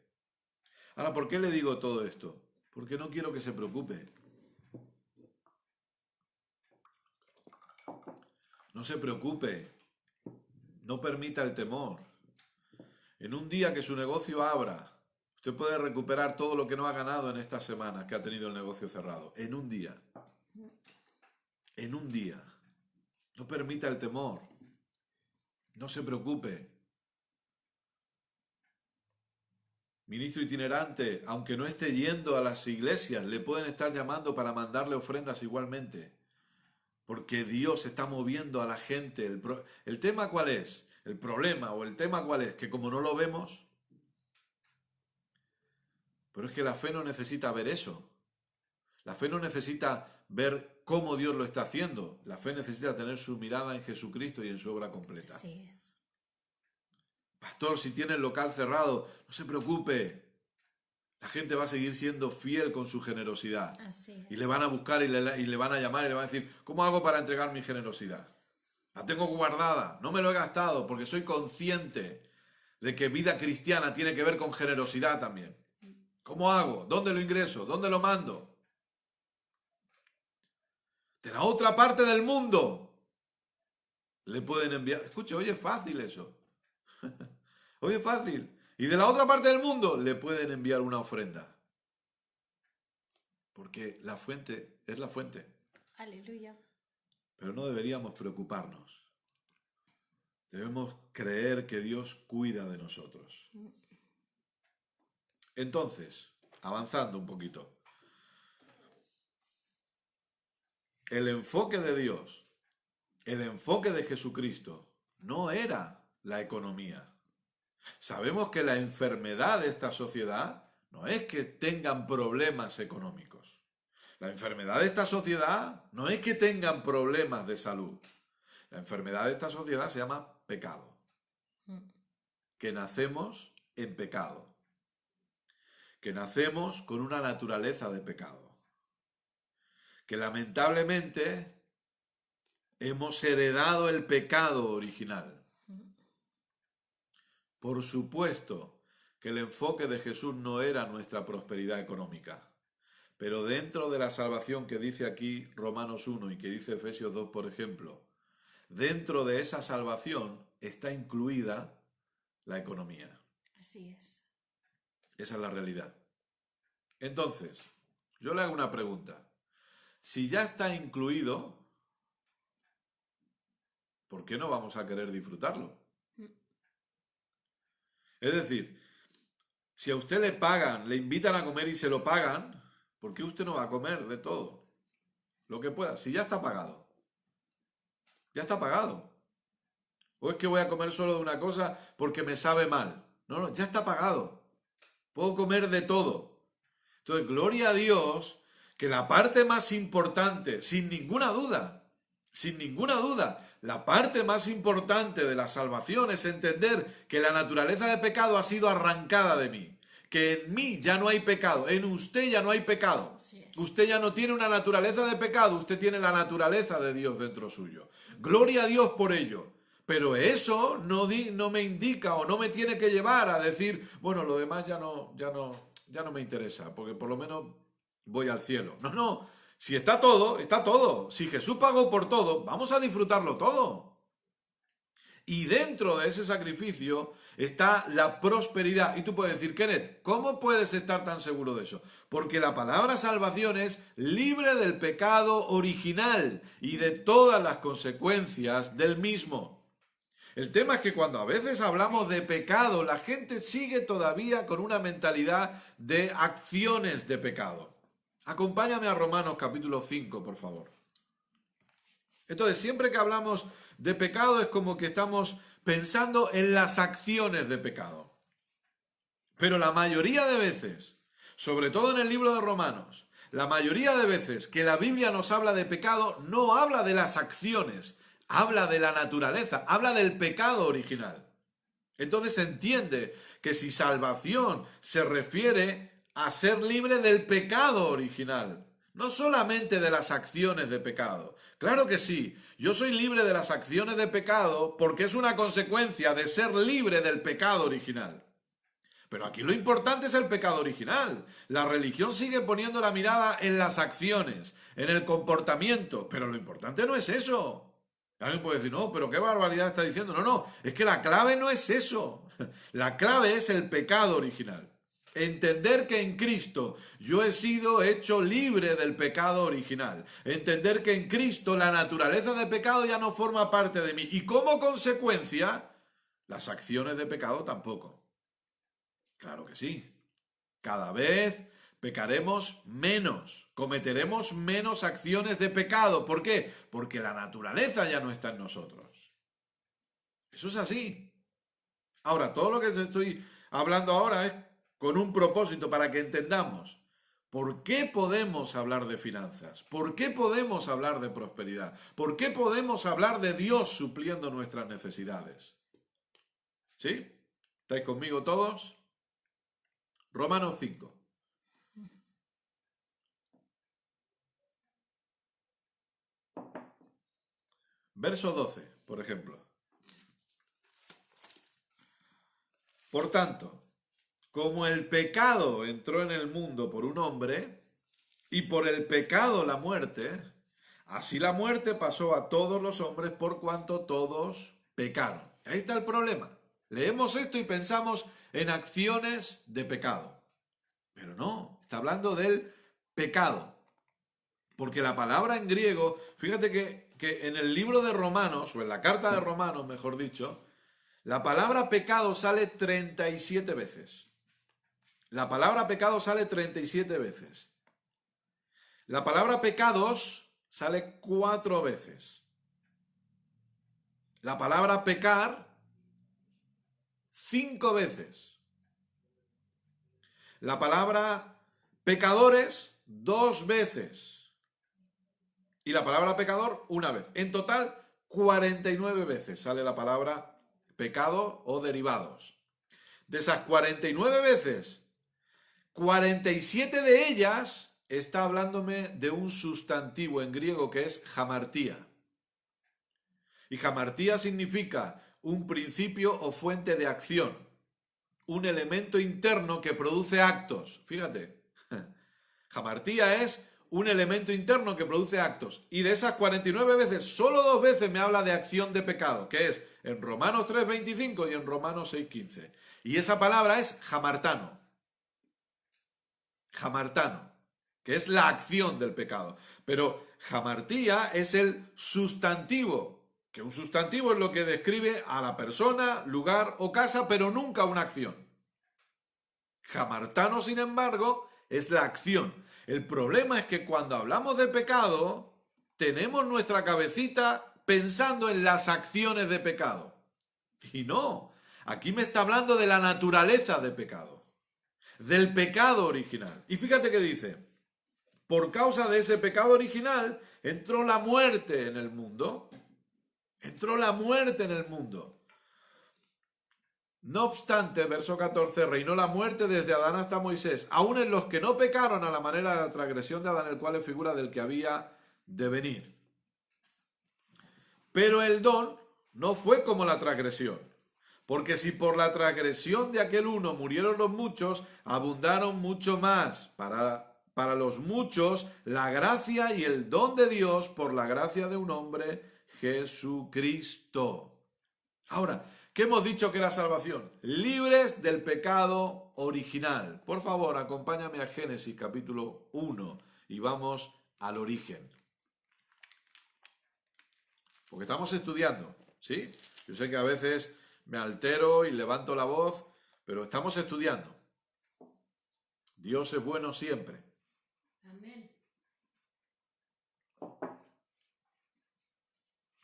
Ahora, ¿por qué le digo todo esto? Porque no quiero que se preocupe. No se preocupe. No permita el temor. En un día que su negocio abra, usted puede recuperar todo lo que no ha ganado en estas semanas que ha tenido el negocio cerrado. En un día. En un día. No permita el temor. No se preocupe. Ministro itinerante, aunque no esté yendo a las iglesias, le pueden estar llamando para mandarle ofrendas igualmente. Porque Dios está moviendo a la gente. ¿El tema cuál es? El problema o el tema cuál es, que como no lo vemos, pero es que la fe no necesita ver eso. La fe no necesita ver cómo Dios lo está haciendo. La fe necesita tener su mirada en Jesucristo y en su obra completa.
Así es.
Pastor, si tiene el local cerrado, no se preocupe. La gente va a seguir siendo fiel con su generosidad.
Así es.
Y le van a buscar y le van a llamar y le van a decir, ¿cómo hago para entregar mi generosidad? La tengo guardada, no me lo he gastado porque soy consciente de que vida cristiana tiene que ver con generosidad también. ¿Cómo hago? ¿Dónde lo ingreso? ¿Dónde lo mando? De la otra parte del mundo le pueden enviar. Escuche, oye, es fácil eso. Oye, es fácil. Y de la otra parte del mundo le pueden enviar una ofrenda. Porque la fuente es la fuente.
Aleluya.
Pero no deberíamos preocuparnos. Debemos creer que Dios cuida de nosotros. Entonces, avanzando un poquito. El enfoque de Dios, el enfoque de Jesucristo, no era la economía. Sabemos que la enfermedad de esta sociedad no es que tengan problemas económicos. La enfermedad de esta sociedad no es que tengan problemas de salud. La enfermedad de esta sociedad se llama pecado. Que nacemos en pecado. Que nacemos con una naturaleza de pecado. Que lamentablemente hemos heredado el pecado original. Por supuesto que el enfoque de Jesús no era nuestra prosperidad económica. Pero dentro de la salvación que dice aquí Romanos 1 y que dice Efesios 2, por ejemplo, dentro de esa salvación está incluida la economía.
Así es.
Esa es la realidad. Entonces, yo le hago una pregunta. Si ya está incluido, ¿por qué no vamos a querer disfrutarlo? Es decir, si a usted le pagan, le invitan a comer y se lo pagan, ¿por qué usted no va a comer de todo? Lo que pueda, si ya está pagado. Ya está pagado. O es que voy a comer solo de una cosa porque me sabe mal. No, ya está pagado. Puedo comer de todo. Entonces, gloria a Dios, que la parte más importante, sin ninguna duda, la parte más importante de la salvación es entender que la naturaleza de pecado ha sido arrancada de mí. Que en mí ya no hay pecado, en usted ya no hay pecado. Usted ya no tiene una naturaleza de pecado, usted tiene la naturaleza de Dios dentro suyo. Gloria a Dios por ello. Pero eso no me indica o no me tiene que llevar a decir, bueno, lo demás ya no me interesa, porque por lo menos voy al cielo. No. Si está todo, está todo. Si Jesús pagó por todo, vamos a disfrutarlo todo. Y dentro de ese sacrificio está la prosperidad. Y tú puedes decir, Kenneth, ¿cómo puedes estar tan seguro de eso? Porque la palabra salvación es libre del pecado original y de todas las consecuencias del mismo. El tema es que cuando a veces hablamos de pecado, la gente sigue todavía con una mentalidad de acciones de pecado. Acompáñame a Romanos capítulo 5, por favor. Entonces, siempre que hablamos de pecado es como que estamos pensando en las acciones de pecado. Pero la mayoría de veces, sobre todo en el libro de Romanos, la mayoría de veces que la Biblia nos habla de pecado, no habla de las acciones, habla de la naturaleza, habla del pecado original. Entonces se entiende que si salvación se refiere a ser libre del pecado original, no solamente de las acciones de pecado. Claro que sí, yo soy libre de las acciones de pecado porque es una consecuencia de ser libre del pecado original. Pero aquí lo importante es el pecado original. La religión sigue poniendo la mirada en las acciones, en el comportamiento, pero lo importante no es eso. Alguien puede decir, no, pero qué barbaridad está diciendo. No, es que la clave no es eso. La clave es el pecado original. Entender que en Cristo yo he sido hecho libre del pecado original. Entender que en Cristo la naturaleza de pecado ya no forma parte de mí. Y como consecuencia, las acciones de pecado tampoco. Claro que sí. Cada vez pecaremos menos, cometeremos menos acciones de pecado. ¿Por qué? Porque la naturaleza ya no está en nosotros. Eso es así. Ahora, todo lo que te estoy hablando ahora es con un propósito para que entendamos por qué podemos hablar de finanzas, por qué podemos hablar de prosperidad, por qué podemos hablar de Dios supliendo nuestras necesidades. ¿Sí? ¿Estáis conmigo todos? Romanos 5. Verso 12, por ejemplo. Por tanto, como el pecado entró en el mundo por un hombre, y por el pecado la muerte, así la muerte pasó a todos los hombres por cuanto todos pecaron. Ahí está el problema. Leemos esto y pensamos en acciones de pecado. Pero no, está hablando del pecado. Porque la palabra en griego, fíjate que en el libro de Romanos, o en la carta de Romanos, mejor dicho, la palabra pecado sale 37 veces. La palabra pecado sale 37 veces. La palabra pecados sale 4 veces. La palabra pecar, 5 veces. La palabra pecadores, 2 veces. Y la palabra pecador, 1 vez. En total, 49 veces sale la palabra pecado o derivados. De esas 49 veces, 47 de ellas está hablándome de un sustantivo en griego que es hamartía. Y hamartía significa un principio o fuente de acción, un elemento interno que produce actos. Fíjate, hamartía es un elemento interno que produce actos. Y de esas 49 veces, solo 2 veces me habla de acción de pecado, que es en Romanos 3:25 y en Romanos 6:15. Y esa palabra es hamartano. Hamartano, que es la acción del pecado. Pero hamartía es el sustantivo, que un sustantivo es lo que describe a la persona, lugar o casa, pero nunca una acción. Hamartano, sin embargo, es la acción. El problema es que cuando hablamos de pecado, tenemos nuestra cabecita pensando en las acciones de pecado. Y no, aquí me está hablando de la naturaleza de pecado, del pecado original. Y fíjate que dice, por causa de ese pecado original, entró la muerte en el mundo. Entró la muerte en el mundo. No obstante, verso 14, reinó la muerte desde Adán hasta Moisés, aun en los que no pecaron a la manera de la transgresión de Adán, el cual es figura del que había de venir. Pero el don no fue como la transgresión, porque si por la transgresión de aquel uno murieron los muchos, abundaron mucho más para para los muchos la gracia y el don de Dios por la gracia de un hombre, Jesucristo. Ahora, ¿qué hemos dicho que era salvación? Libres del pecado original. Por favor, acompáñame a Génesis capítulo 1 y vamos al origen. Porque estamos estudiando, ¿sí? Yo sé que a veces me altero y levanto la voz, pero estamos estudiando. Dios es bueno siempre.
Amén.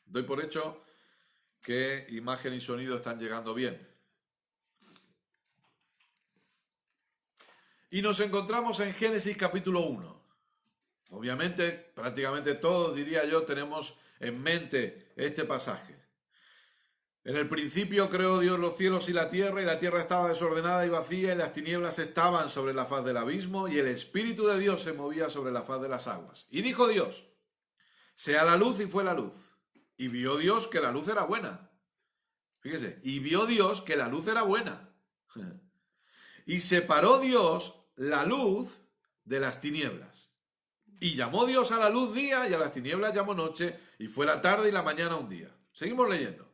Doy por hecho que imagen y sonido están llegando bien. Y nos encontramos en Génesis capítulo 1. Obviamente, prácticamente todos, diría yo, tenemos en mente este pasaje. En el principio creó Dios los cielos y la tierra estaba desordenada y vacía, y las tinieblas estaban sobre la faz del abismo, y el Espíritu de Dios se movía sobre la faz de las aguas. Y dijo Dios, sea la luz, y fue la luz. Y vio Dios que la luz era buena. Fíjese, y vio Dios que la luz era buena. Y separó Dios la luz de las tinieblas. Y llamó Dios a la luz día, y a las tinieblas llamó noche, y fue la tarde y la mañana un día. Seguimos leyendo.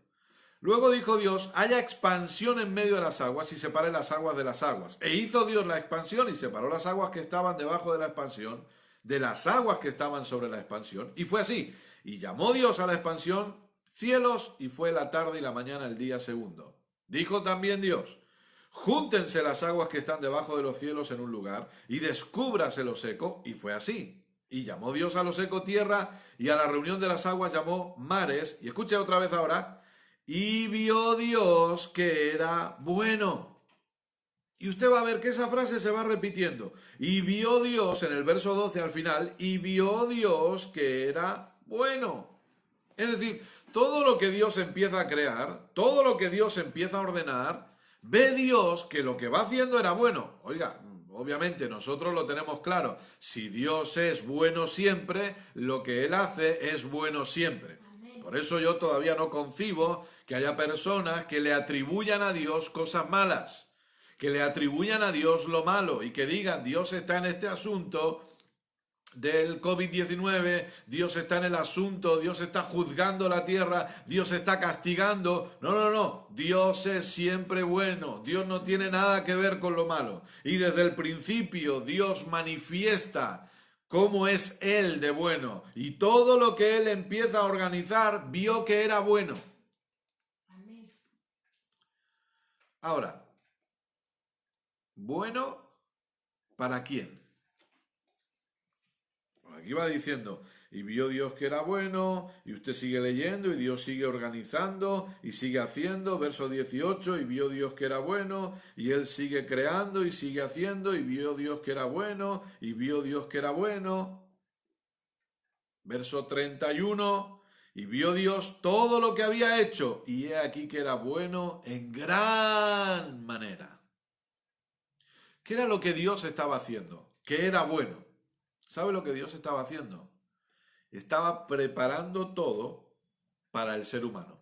Luego dijo Dios, haya expansión en medio de las aguas y separe las aguas de las aguas. E hizo Dios la expansión y separó las aguas que estaban debajo de la expansión de las aguas que estaban sobre la expansión. Y fue así. Y llamó Dios a la expansión cielos, y fue la tarde y la mañana el día segundo. Dijo también Dios, júntense las aguas que están debajo de los cielos en un lugar, y descúbrase lo seco, y fue así. Y llamó Dios a lo seco tierra, y a la reunión de las aguas llamó mares. Y escuche otra vez ahora. Y vio Dios que era bueno. Y usted va a ver que esa frase se va repitiendo. Y vio Dios, en el verso 12 al final, y vio Dios que era bueno. Es decir, todo lo que Dios empieza a crear, todo lo que Dios empieza a ordenar, ve Dios que lo que va haciendo era bueno. Oiga, obviamente nosotros lo tenemos claro. Si Dios es bueno siempre, lo que Él hace es bueno siempre. Por eso yo todavía no concibo que haya personas que le atribuyan a Dios cosas malas, que le atribuyan a Dios lo malo y que digan, Dios está en este asunto del COVID-19, Dios está en el asunto, Dios está juzgando la tierra, Dios está castigando. No, Dios es siempre bueno, Dios no tiene nada que ver con lo malo. Y desde el principio Dios manifiesta cómo es Él de bueno, y todo lo que Él empieza a organizar, vio que era bueno.
Amén.
Ahora, ¿bueno para quién? Aquí va diciendo, y vio Dios que era bueno, y usted sigue leyendo, y Dios sigue organizando, y sigue haciendo, verso 18, y vio Dios que era bueno, y Él sigue creando, y sigue haciendo, y vio Dios que era bueno, y vio Dios que era bueno. Verso 31, y vio Dios todo lo que había hecho, y he aquí que era bueno en gran manera. ¿Qué era lo que Dios estaba haciendo? Que era bueno. ¿Sabe lo que Dios estaba haciendo? Estaba preparando todo para el ser humano.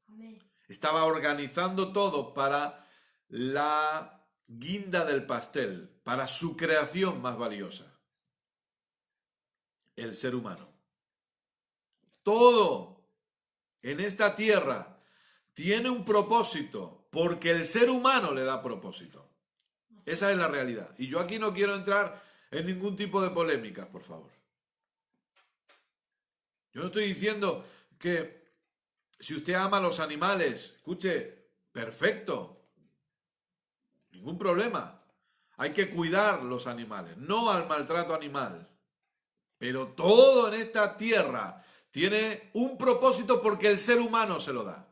Amén.
Estaba organizando todo para la guinda del pastel, para su creación más valiosa. El ser humano. Todo en esta tierra tiene un propósito, porque el ser humano le da propósito. Esa es la realidad. Y yo aquí no quiero entrar en ningún tipo de polémicas, por favor. Yo no estoy diciendo que si usted ama a los animales, escuche, perfecto, ningún problema. Hay que cuidar los animales, no al maltrato animal. Pero todo en esta tierra tiene un propósito porque el ser humano se lo da.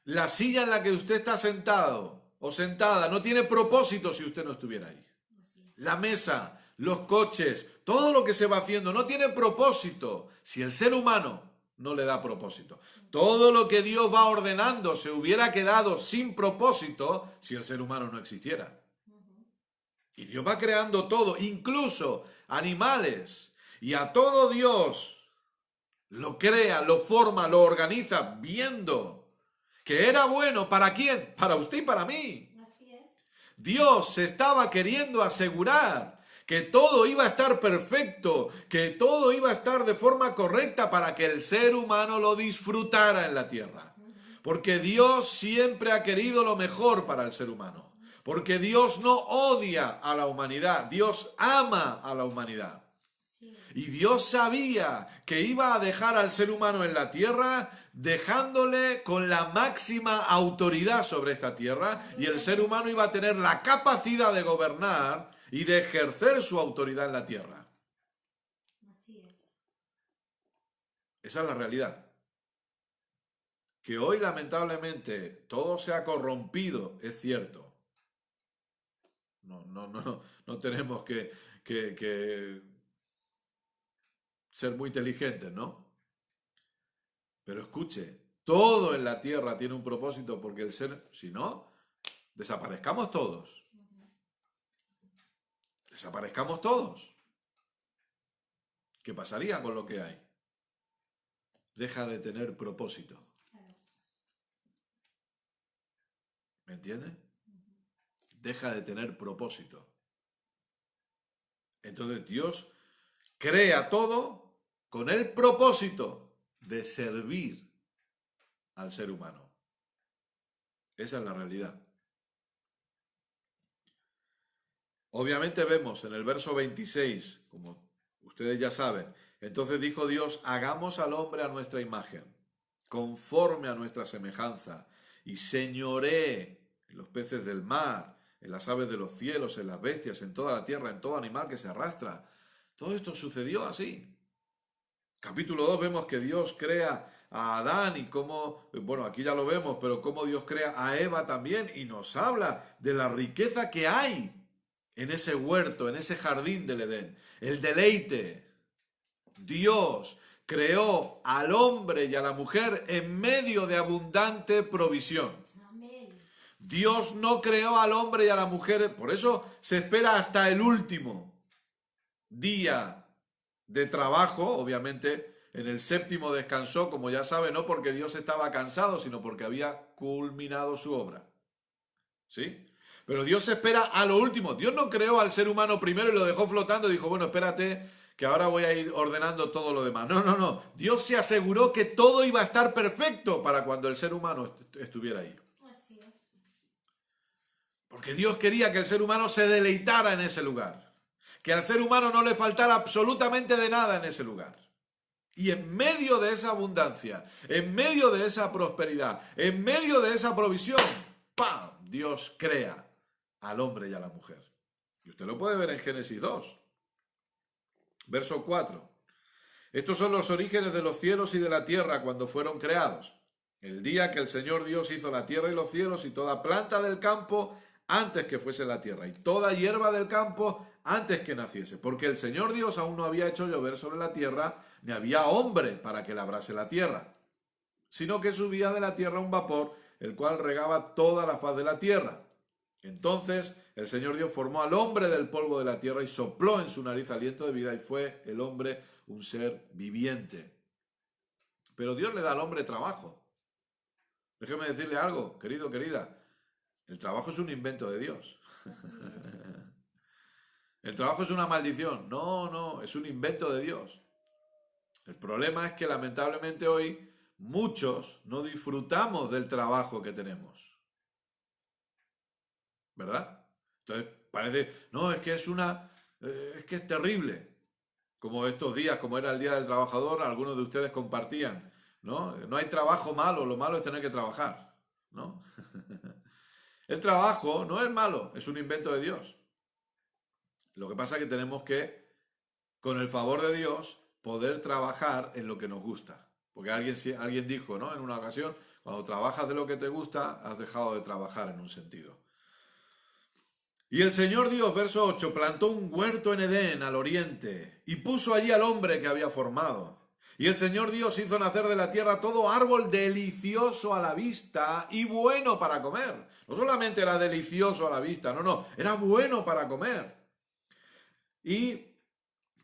La silla en la que usted está sentado o sentada no tiene propósito si usted no estuviera ahí. La mesa, los coches, todo lo que se va haciendo no tiene propósito si el ser humano no le da propósito. Todo lo que Dios va ordenando se hubiera quedado sin propósito si el ser humano no existiera. Y Dios va creando todo, incluso animales. Y a todo Dios lo crea, lo forma, lo organiza, viendo que era bueno. ¿Para quién? Para usted y para mí.
Así es.
Dios se estaba queriendo asegurar que todo iba a estar perfecto, que todo iba a estar de forma correcta para que el ser humano lo disfrutara en la tierra. Porque Dios siempre ha querido lo mejor para el ser humano. Porque Dios no odia a la humanidad, Dios ama a la humanidad.
Sí.
Y Dios sabía que iba a dejar al ser humano en la tierra, dejándole con la máxima autoridad sobre esta tierra, y el ser humano iba a tener la capacidad de gobernar y de ejercer su autoridad en la tierra.
Así es.
Esa es la realidad. Que hoy lamentablemente todo se ha corrompido, es cierto. No tenemos que ser muy inteligentes, ¿no? Pero escuche, todo en la tierra tiene un propósito, porque el ser, si no, desaparezcamos todos. Desaparezcamos todos. ¿Qué pasaría con lo que hay? Deja de tener propósito.
Claro.
¿Me entiende? Deja de tener propósito. Entonces Dios crea todo con el propósito de servir al ser humano. Esa es la realidad. Obviamente vemos en el verso 26, como ustedes ya saben, entonces dijo Dios, hagamos al hombre a nuestra imagen, conforme a nuestra semejanza, y señoree en los peces del mar, en las aves de los cielos, en las bestias, en toda la tierra, en todo animal que se arrastra. Todo esto sucedió así. Capítulo 2 vemos que Dios crea a Adán y cómo, bueno, aquí ya lo vemos, pero cómo Dios crea a Eva también, y nos habla de la riqueza que hay en ese huerto, en ese jardín del Edén. El deleite. Dios creó al hombre y a la mujer en medio de abundante provisión.
Amén.
Dios no creó al hombre y a la mujer, por eso se espera hasta el último día de trabajo. Obviamente en el séptimo descansó, como ya sabe, no porque Dios estaba cansado, sino porque había culminado su obra. ¿Sí? Pero Dios espera a lo último. Dios no creó al ser humano primero y lo dejó flotando y dijo, bueno, espérate, que ahora voy a ir ordenando todo lo demás. No. Dios se aseguró que todo iba a estar perfecto para cuando el ser humano estuviera ahí.
Así es.
Porque Dios quería que el ser humano se deleitara en ese lugar. Que al ser humano no le faltara absolutamente de nada en ese lugar. Y en medio de esa abundancia, en medio de esa prosperidad, en medio de esa provisión, ¡pam! Dios crea al hombre y a la mujer. Y usted lo puede ver en Génesis 2, verso 4. Estos son los orígenes de los cielos y de la tierra cuando fueron creados. El día que el Señor Dios hizo la tierra y los cielos y toda planta del campo antes que fuese la tierra y toda hierba del campo antes que naciese. Porque el Señor Dios aún no había hecho llover sobre la tierra, ni había hombre para que labrase la tierra, sino que subía de la tierra un vapor, el cual regaba toda la faz de la tierra. Entonces el Señor Dios formó al hombre del polvo de la tierra y sopló en su nariz aliento de vida, y fue el hombre un ser viviente. Pero Dios le da al hombre trabajo. Déjeme decirle algo, querido, querida. El trabajo es un invento de Dios. El trabajo es una maldición. No, es un invento de Dios. El problema es que lamentablemente hoy muchos no disfrutamos del trabajo que tenemos. ¿Verdad? Entonces parece, no, es que es terrible. Como estos días, como era el Día del Trabajador, algunos de ustedes compartían, ¿no? No hay trabajo malo, lo malo es tener que trabajar, ¿no? El trabajo no es malo, es un invento de Dios. Lo que pasa es que tenemos que, con el favor de Dios, poder trabajar en lo que nos gusta. Porque alguien dijo, ¿no? En una ocasión, cuando trabajas de lo que te gusta, has dejado de trabajar en un sentido. Y el Señor Dios, verso 8, plantó un huerto en Edén, al oriente, y puso allí al hombre que había formado. Y el Señor Dios hizo nacer de la tierra todo árbol delicioso a la vista y bueno para comer. No solamente era delicioso a la vista, no, era bueno para comer. Y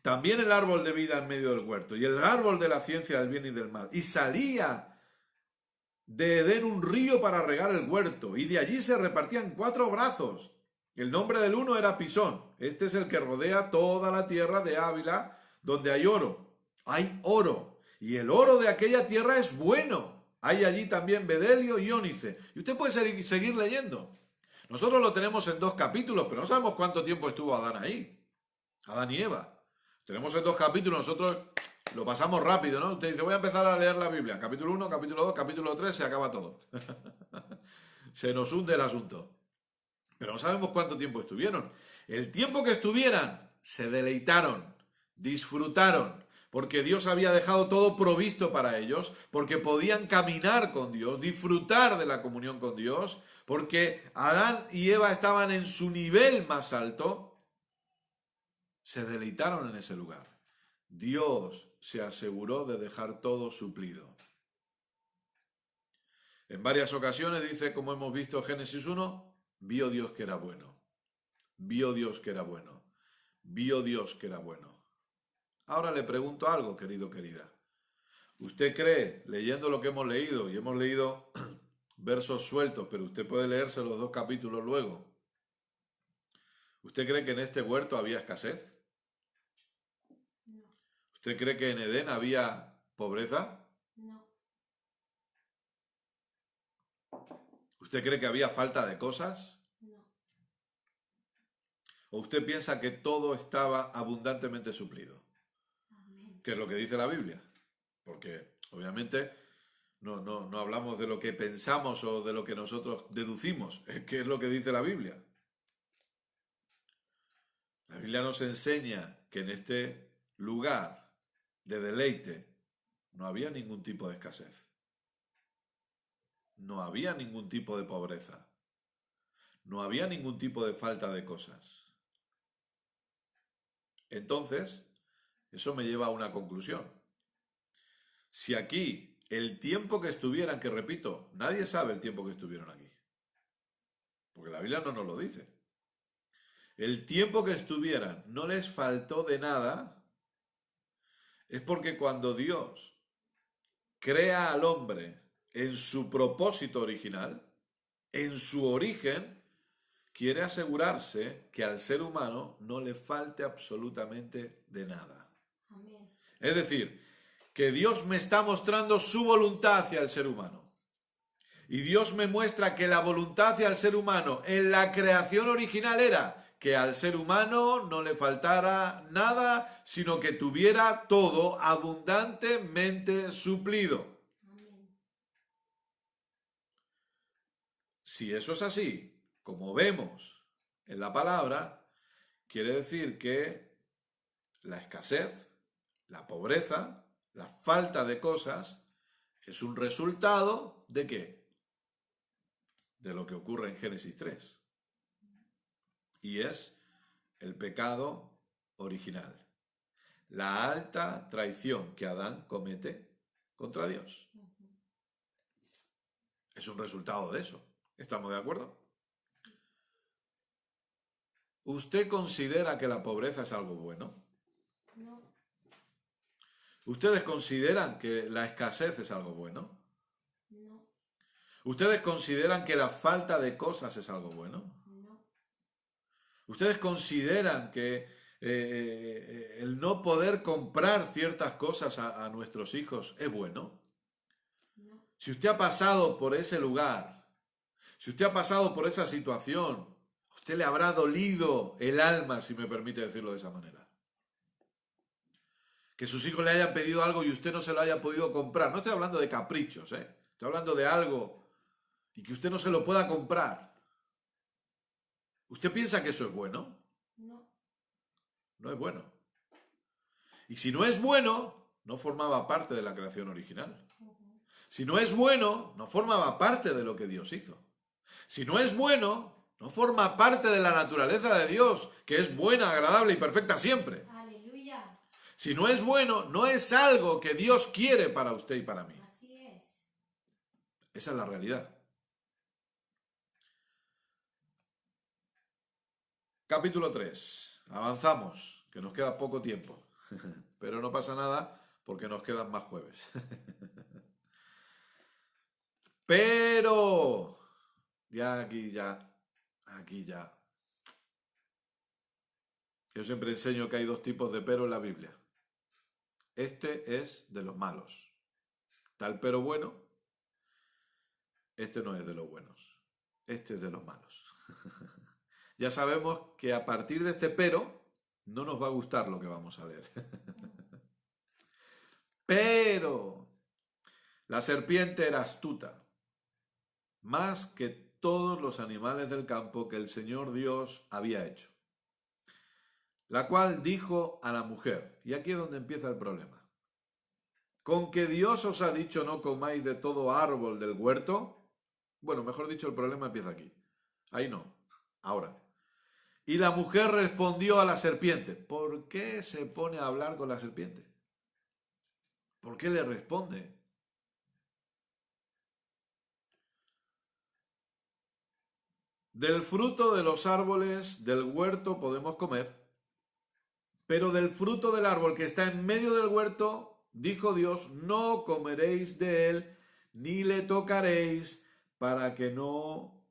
también el árbol de vida en medio del huerto, y el árbol de la ciencia del bien y del mal. Y salía de Edén un río para regar el huerto, y de allí se repartían 4 brazos. El nombre del uno era Pisón. Este es el que rodea toda la tierra de Ávila, donde hay oro. Hay oro. Y el oro de aquella tierra es bueno. Hay allí también bedelio y ónice. Y usted puede seguir leyendo. Nosotros lo tenemos en 2 capítulos, pero no sabemos cuánto tiempo estuvo Adán ahí. Adán y Eva. Tenemos en 2 capítulos, nosotros lo pasamos rápido, ¿no? Usted dice, voy a empezar a leer la Biblia. Capítulo 1, capítulo 2, capítulo 3, se acaba todo. Se nos hunde el asunto. Pero no sabemos cuánto tiempo estuvieron. El tiempo que estuvieran, se deleitaron, disfrutaron, porque Dios había dejado todo provisto para ellos, porque podían caminar con Dios, disfrutar de la comunión con Dios, porque Adán y Eva estaban en su nivel más alto. Se deleitaron en ese lugar. Dios se aseguró de dejar todo suplido. En varias ocasiones dice, como hemos visto en Génesis 1, vio Dios que era bueno. Vio Dios que era bueno. Vio Dios que era bueno. Ahora le pregunto algo, querido, querida. ¿Usted cree, leyendo lo que hemos leído, y hemos leído versos sueltos, pero usted puede leerse los 2 capítulos luego? ¿Usted cree que en este huerto había escasez?
No.
¿Usted cree que en Edén había pobreza?
No.
¿Usted cree que había falta de cosas?
No.
¿O usted piensa que todo estaba abundantemente suplido?
Amén.
¿Qué es lo que dice la Biblia? Porque obviamente no hablamos de lo que pensamos o de lo que nosotros deducimos. ¿Qué es lo que dice la Biblia? La Biblia nos enseña que en este lugar de deleite no había ningún tipo de escasez. No había ningún tipo de pobreza. No había ningún tipo de falta de cosas. Entonces, eso me lleva a una conclusión. Si aquí el tiempo que estuvieran, que repito, nadie sabe el tiempo que estuvieron aquí, porque la Biblia no nos lo dice. El tiempo que estuvieran no les faltó de nada, es porque cuando Dios crea al hombre en su propósito original, en su origen, quiere asegurarse que al ser humano no le falte absolutamente de nada.
Amén.
Es decir, que Dios me está mostrando su voluntad hacia el ser humano. Y Dios me muestra que la voluntad hacia el ser humano en la creación original era que al ser humano no le faltara nada, sino que tuviera todo abundantemente suplido.
Amén.
Si eso es así, como vemos en la palabra, quiere decir que la escasez, la pobreza, la falta de cosas, es un resultado ¿de qué? De lo que ocurre en Génesis 3. Y es el pecado original. La alta traición que Adán comete contra Dios. Es un resultado de eso. ¿Estamos de acuerdo? ¿Usted considera que la pobreza es algo bueno?
No.
¿Ustedes consideran que la escasez es algo bueno?
No.
¿Ustedes consideran que la falta de cosas es algo bueno?
No.
¿Ustedes consideran que el no poder comprar ciertas cosas a nuestros hijos es bueno?
No.
Si usted ha pasado por ese lugar, si usted ha pasado por esa situación, a usted le habrá dolido el alma, si me permite decirlo de esa manera. Que sus hijos le hayan pedido algo y usted no se lo haya podido comprar. No estoy hablando de caprichos, estoy hablando de algo y que usted no se lo pueda comprar. ¿Usted piensa que eso es bueno?
No.
No es bueno. Y si no es bueno, no formaba parte de la creación original. Si no es bueno, no formaba parte de lo que Dios hizo. Si no es bueno, no forma parte de la naturaleza de Dios, que es buena, agradable y perfecta siempre.
Aleluya.
Si no es bueno, no es algo que Dios quiere para usted y para mí.
Así es.
Esa es la realidad. Capítulo 3. Avanzamos, que nos queda poco tiempo. Pero no pasa nada porque nos quedan más jueves. Pero, aquí ya. Yo siempre enseño que hay dos tipos de pero en la Biblia. Este es de los malos. Está el pero bueno. Este no es de los buenos. Este es de los malos. Ya sabemos que a partir de este pero no nos va a gustar lo que vamos a leer. Pero la serpiente era astuta, más que todos los animales del campo que el Señor Dios había hecho. La cual dijo a la mujer, y aquí es donde empieza el problema: ¿con que Dios os ha dicho no comáis de todo árbol del huerto? Bueno, mejor dicho, el problema empieza aquí. Ahí no, ahora. Y la mujer respondió a la serpiente. ¿Por qué se pone a hablar con la serpiente? ¿Por qué le responde? Del fruto de los árboles del huerto podemos comer, pero del fruto del árbol que está en medio del huerto, dijo Dios, no comeréis de él, ni le tocaréis, para que no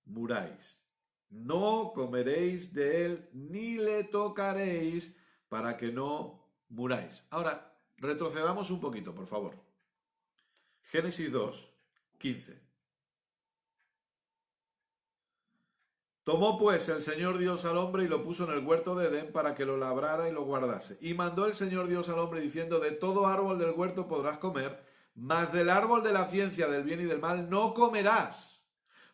muráis. No comeréis de él, ni le tocaréis, para que no muráis. Ahora, retrocedamos un poquito, por favor. Génesis 2, 15. Tomó pues el Señor Dios al hombre y lo puso en el huerto de Edén para que lo labrara y lo guardase. Y mandó el Señor Dios al hombre diciendo, de todo árbol del huerto podrás comer, mas del árbol de la ciencia del bien y del mal no comerás,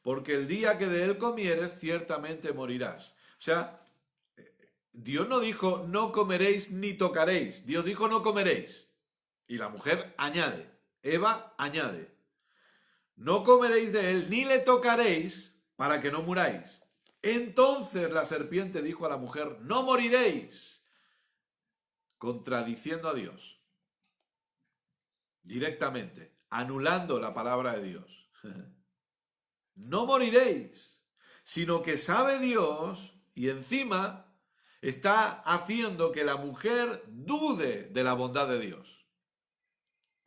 porque el día que de él comieres ciertamente morirás. O sea, Dios no dijo no comeréis ni tocaréis, Dios dijo no comeréis. Y la mujer añade, Eva añade, no comeréis de él ni le tocaréis para que no muráis. Entonces la serpiente dijo a la mujer, no moriréis, contradiciendo a Dios, directamente, anulando la palabra de Dios. No moriréis, sino que sabe Dios y encima está haciendo que la mujer dude de la bondad de Dios,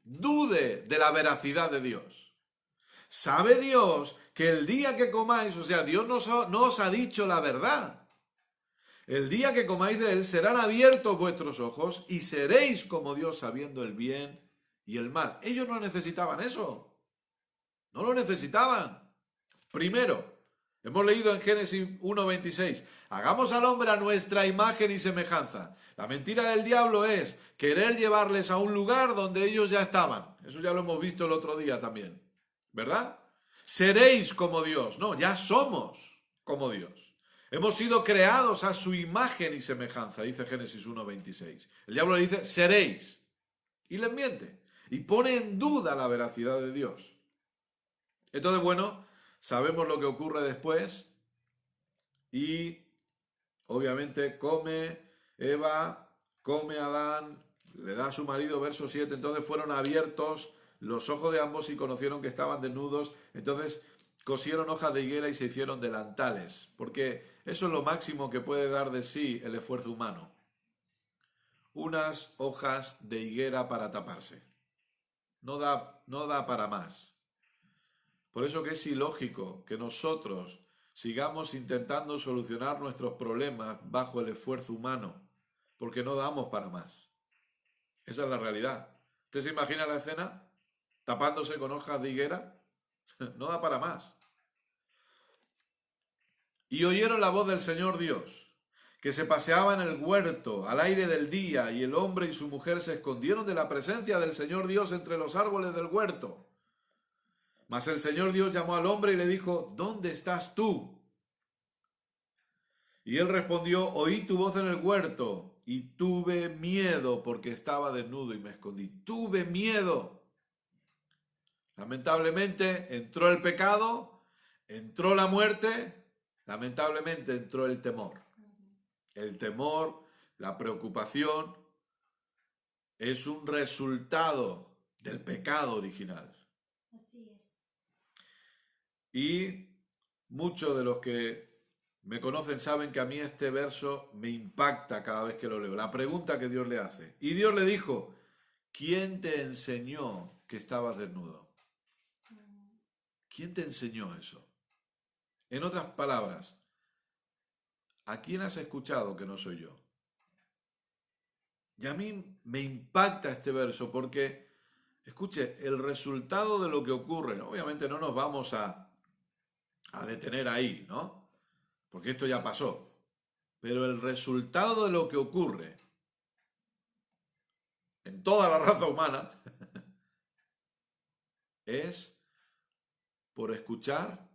dude de la veracidad de Dios. Sabe Dios que el día que comáis, o sea, Dios no os ha dicho la verdad. El día que comáis de él serán abiertos vuestros ojos y seréis como Dios sabiendo el bien y el mal. Ellos no necesitaban eso. No lo necesitaban. Primero, hemos leído en Génesis 1:26, hagamos al hombre a nuestra imagen y semejanza. La mentira del diablo es querer llevarles a un lugar donde ellos ya estaban. Eso ya lo hemos visto el otro día también. ¿Verdad? Seréis como Dios. No, ya somos como Dios. Hemos sido creados a su imagen y semejanza, dice Génesis 1:26. El diablo le dice, seréis. Y les miente. Y pone en duda la veracidad de Dios. Entonces, bueno, sabemos lo que ocurre después. Y, obviamente, come Eva, come Adán, le da a su marido, verso 7. Entonces fueron abiertos los ojos de ambos y conocieron que estaban desnudos. Entonces cosieron hojas de higuera y se hicieron delantales, porque eso es lo máximo que puede dar de sí el esfuerzo humano. Unas hojas de higuera para taparse. No da para más. Por eso que es ilógico que nosotros sigamos intentando solucionar nuestros problemas bajo el esfuerzo humano, porque no damos para más. Esa es la realidad. ¿Usted se imagina la escena? Tapándose con hojas de higuera, no da para más. Y oyeron la voz del Señor Dios, que se paseaba en el huerto al aire del día, y el hombre y su mujer se escondieron de la presencia del Señor Dios entre los árboles del huerto. Mas el Señor Dios llamó al hombre y le dijo, ¿dónde estás tú? Y él respondió, oí tu voz en el huerto, y tuve miedo porque estaba desnudo y me escondí. Tuve miedo. Lamentablemente entró el pecado, entró la muerte, lamentablemente entró el temor. El temor, la preocupación, es un resultado del pecado original.
Así es.
Y muchos de los que me conocen saben que a mí este verso me impacta cada vez que lo leo. La pregunta que Dios le hace. Y Dios le dijo, ¿quién te enseñó que estabas desnudo? ¿Quién te enseñó eso? En otras palabras, ¿a quién has escuchado que no soy yo? Y a mí me impacta este verso porque, escuche, el resultado de lo que ocurre, obviamente no nos vamos a detener ahí, ¿no? Porque esto ya pasó. Pero el resultado de lo que ocurre en toda la raza humana es por escuchar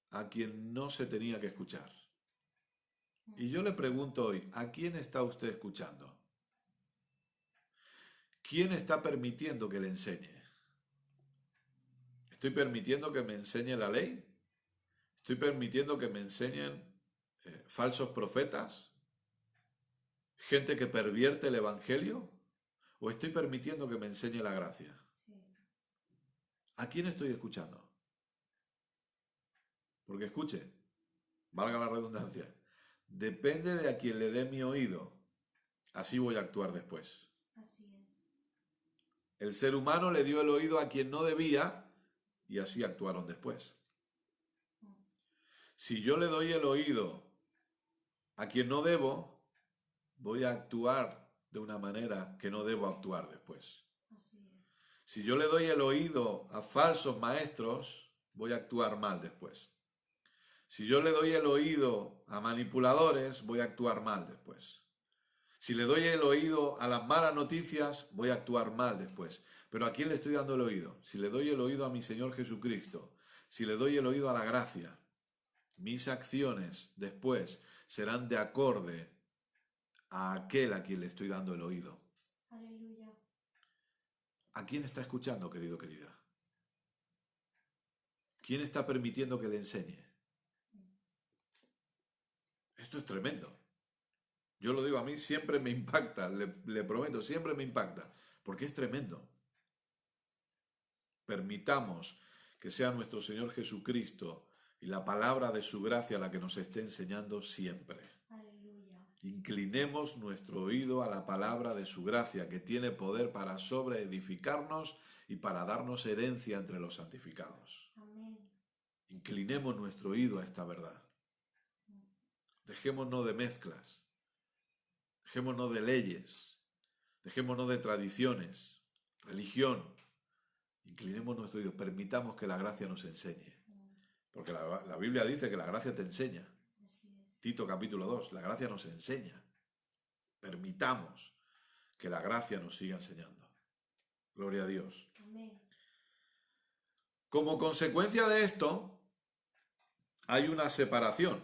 a quien no se tenía que escuchar. Y yo le pregunto hoy, ¿a quién está usted escuchando? ¿Quién está permitiendo que le enseñe? ¿Estoy permitiendo que me enseñe la ley? ¿Estoy permitiendo que me enseñen falsos profetas? ¿Gente que pervierte el evangelio? ¿O estoy permitiendo que me enseñe la gracia?
Sí.
¿A quién estoy escuchando? Porque escuche, valga la redundancia, depende de a quien le dé mi oído, así voy a actuar después.
Así es.
El ser humano le dio el oído a quien no debía y así actuaron después. Si yo le doy el oído a quien no debo, voy a actuar de una manera que no debo actuar después.
Así es.
Si yo le doy el oído a falsos maestros, voy a actuar mal después. Si yo le doy el oído a manipuladores, voy a actuar mal después. Si le doy el oído a las malas noticias, voy a actuar mal después. Pero ¿a quién le estoy dando el oído? Si le doy el oído a mi Señor Jesucristo, si le doy el oído a la gracia, mis acciones después serán de acorde a aquel a quien le estoy dando el oído.
Aleluya.
¿A quién está escuchando, querido, querida? ¿Quién está permitiendo que le enseñe? Esto es tremendo. Yo lo digo, a mí siempre me impacta, le prometo, siempre me impacta, porque es tremendo. Permitamos que sea nuestro Señor Jesucristo y la palabra de su gracia la que nos esté enseñando siempre.
Aleluya.
Inclinemos nuestro oído a la palabra de su gracia, que tiene poder para sobreedificarnos y para darnos herencia entre los santificados.
Amén.
Inclinemos nuestro oído a esta verdad. Dejémonos de mezclas. Dejémonos de leyes. Dejémonos de tradiciones, religión. Inclinemos nuestro oído. Permitamos que la gracia nos enseñe. Porque la Biblia dice que la gracia te enseña.
Así es.
Tito capítulo 2, la gracia nos enseña. Permitamos que la gracia nos siga enseñando. Gloria a Dios.
Amén.
Como consecuencia de esto, hay una separación,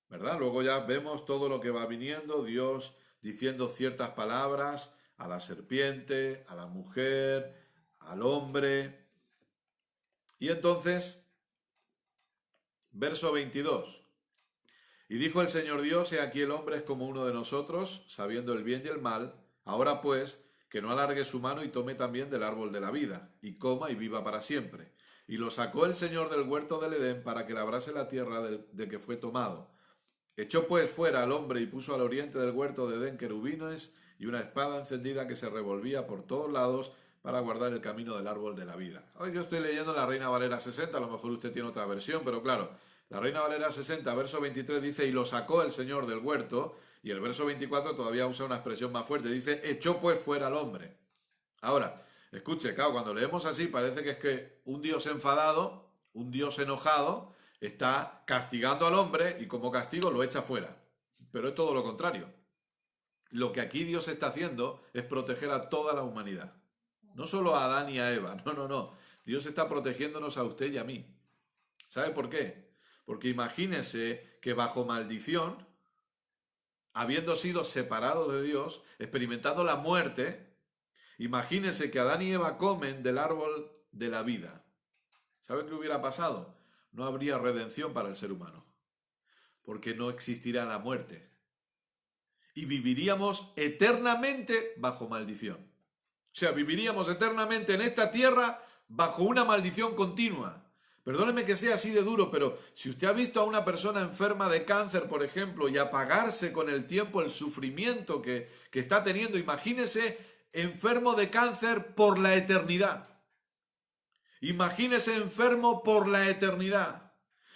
¿verdad? Luego ya vemos todo lo que va viniendo, Dios diciendo ciertas palabras a la serpiente, a la mujer, al hombre. Y entonces, verso 22. Y dijo el Señor Dios, he aquí el hombre es como uno de nosotros, sabiendo el bien y el mal. Ahora pues, que no alargue su mano y tome también del árbol de la vida, y coma y viva para siempre. Y lo sacó el Señor del huerto del Edén para que labrase la tierra de que fue tomado. Echó pues fuera al hombre y puso al oriente del huerto de Edén querubines y una espada encendida que se revolvía por todos lados para guardar el camino del árbol de la vida. Hoy yo estoy leyendo la Reina Valera 60, a lo mejor usted tiene otra versión, pero claro, la Reina Valera 60, verso 23 dice, y lo sacó el Señor del huerto, y el verso 24 todavía usa una expresión más fuerte, dice, echó pues fuera al hombre. Ahora, escuche, claro, cuando leemos así parece que es que un Dios enfadado, un Dios enojado, está castigando al hombre y como castigo lo echa fuera. Pero es todo lo contrario. Lo que aquí Dios está haciendo es proteger a toda la humanidad. No solo a Adán y a Eva, no. Dios está protegiéndonos a usted y a mí. ¿Sabe por qué? Porque imagínese que bajo maldición, habiendo sido separados de Dios, experimentando la muerte, imagínese que Adán y Eva comen del árbol de la vida. ¿Sabe qué hubiera pasado? No habría redención para el ser humano, porque no existirá la muerte. Y viviríamos eternamente bajo maldición. O sea, viviríamos eternamente en esta tierra bajo una maldición continua. Perdóneme que sea así de duro, pero si usted ha visto a una persona enferma de cáncer, por ejemplo, y apagarse con el tiempo el sufrimiento que está teniendo, imagínese enfermo de cáncer por la eternidad. Imagínese enfermo por la eternidad.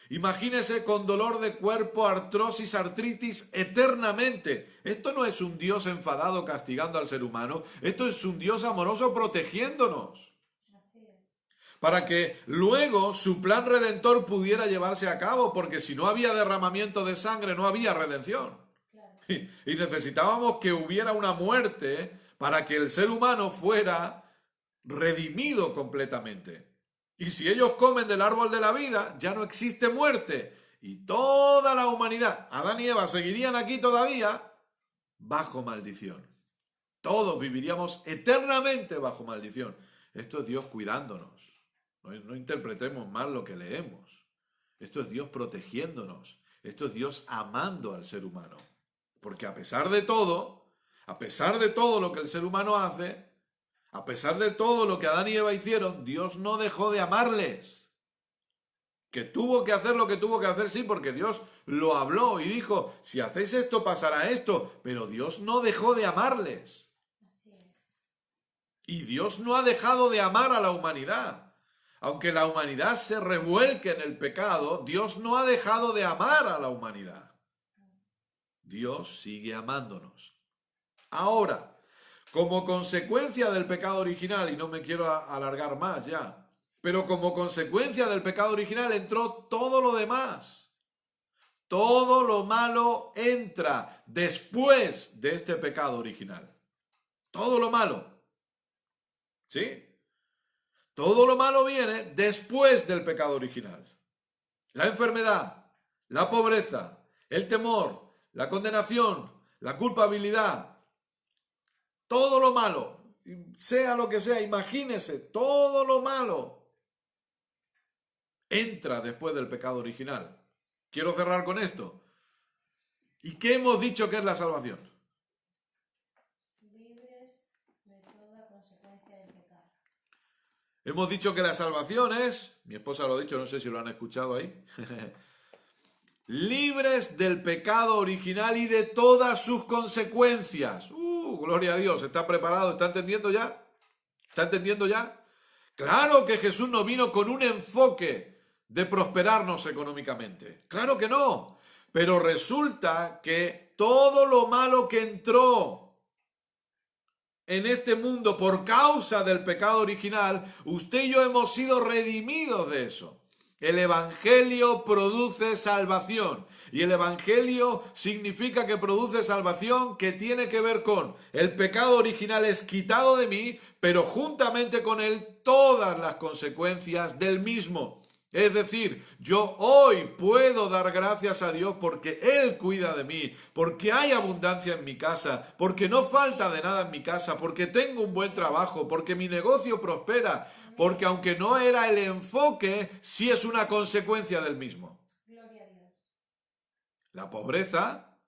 Imagínese con dolor de cuerpo, artrosis, artritis eternamente. Esto no es un Dios enfadado castigando al ser humano, esto es un Dios amoroso protegiéndonos,
Así es.
para que luego su plan redentor pudiera llevarse a cabo, porque si no había derramamiento de sangre, no había redención.
Claro.
Y necesitábamos que hubiera una muerte para que el ser humano fuera redimido completamente. Y si ellos comen del árbol de la vida, ya no existe muerte. Y toda la humanidad, Adán y Eva, seguirían aquí todavía bajo maldición. Todos viviríamos eternamente bajo maldición. Esto es Dios cuidándonos. No interpretemos mal lo que leemos. Esto es Dios protegiéndonos. Esto es Dios amando al ser humano. Porque a pesar de todo lo que el ser humano hace, a pesar de todo lo que Adán y Eva hicieron, Dios no dejó de amarles. Que tuvo que hacer lo que tuvo que hacer, sí, porque Dios lo habló y dijo, si hacéis esto pasará esto, pero Dios no dejó de amarles.
Así es.
Y Dios no ha dejado de amar a la humanidad. Aunque la humanidad se revuelque en el pecado, Dios no ha dejado de amar a la humanidad. Dios sigue amándonos. Ahora, como consecuencia del pecado original, y no me quiero alargar más ya, pero como consecuencia del pecado original entró todo lo demás. Todo lo malo entra después de este pecado original. Todo lo malo. ¿Sí? Todo lo malo viene después del pecado original. La enfermedad, la pobreza, el temor, la condenación, la culpabilidad, todo lo malo, sea lo que sea, imagínese, todo lo malo entra después del pecado original. Quiero cerrar con esto. ¿Y qué hemos dicho que es la salvación?
Libres de toda consecuencia del pecado.
Hemos dicho que la salvación es, mi esposa lo ha dicho, no sé si lo han escuchado ahí, libres del pecado original y de todas sus consecuencias. Gloria a Dios, ¿está preparado? ¿Está entendiendo ya? ¿Está entendiendo ya? Claro que Jesús no vino con un enfoque de prosperarnos económicamente. Claro que no. Pero resulta que todo lo malo que entró en este mundo por causa del pecado original, usted y yo hemos sido redimidos de eso. El Evangelio produce salvación. Y el Evangelio significa que produce salvación que tiene que ver con el pecado original es quitado de mí, pero juntamente con él todas las consecuencias del mismo. Es decir, yo hoy puedo dar gracias a Dios porque Él cuida de mí, porque hay abundancia en mi casa, porque no falta de nada en mi casa, porque tengo un buen trabajo, porque mi negocio prospera, porque aunque no era el enfoque, sí es una consecuencia del mismo.
Gloria a Dios.
La pobreza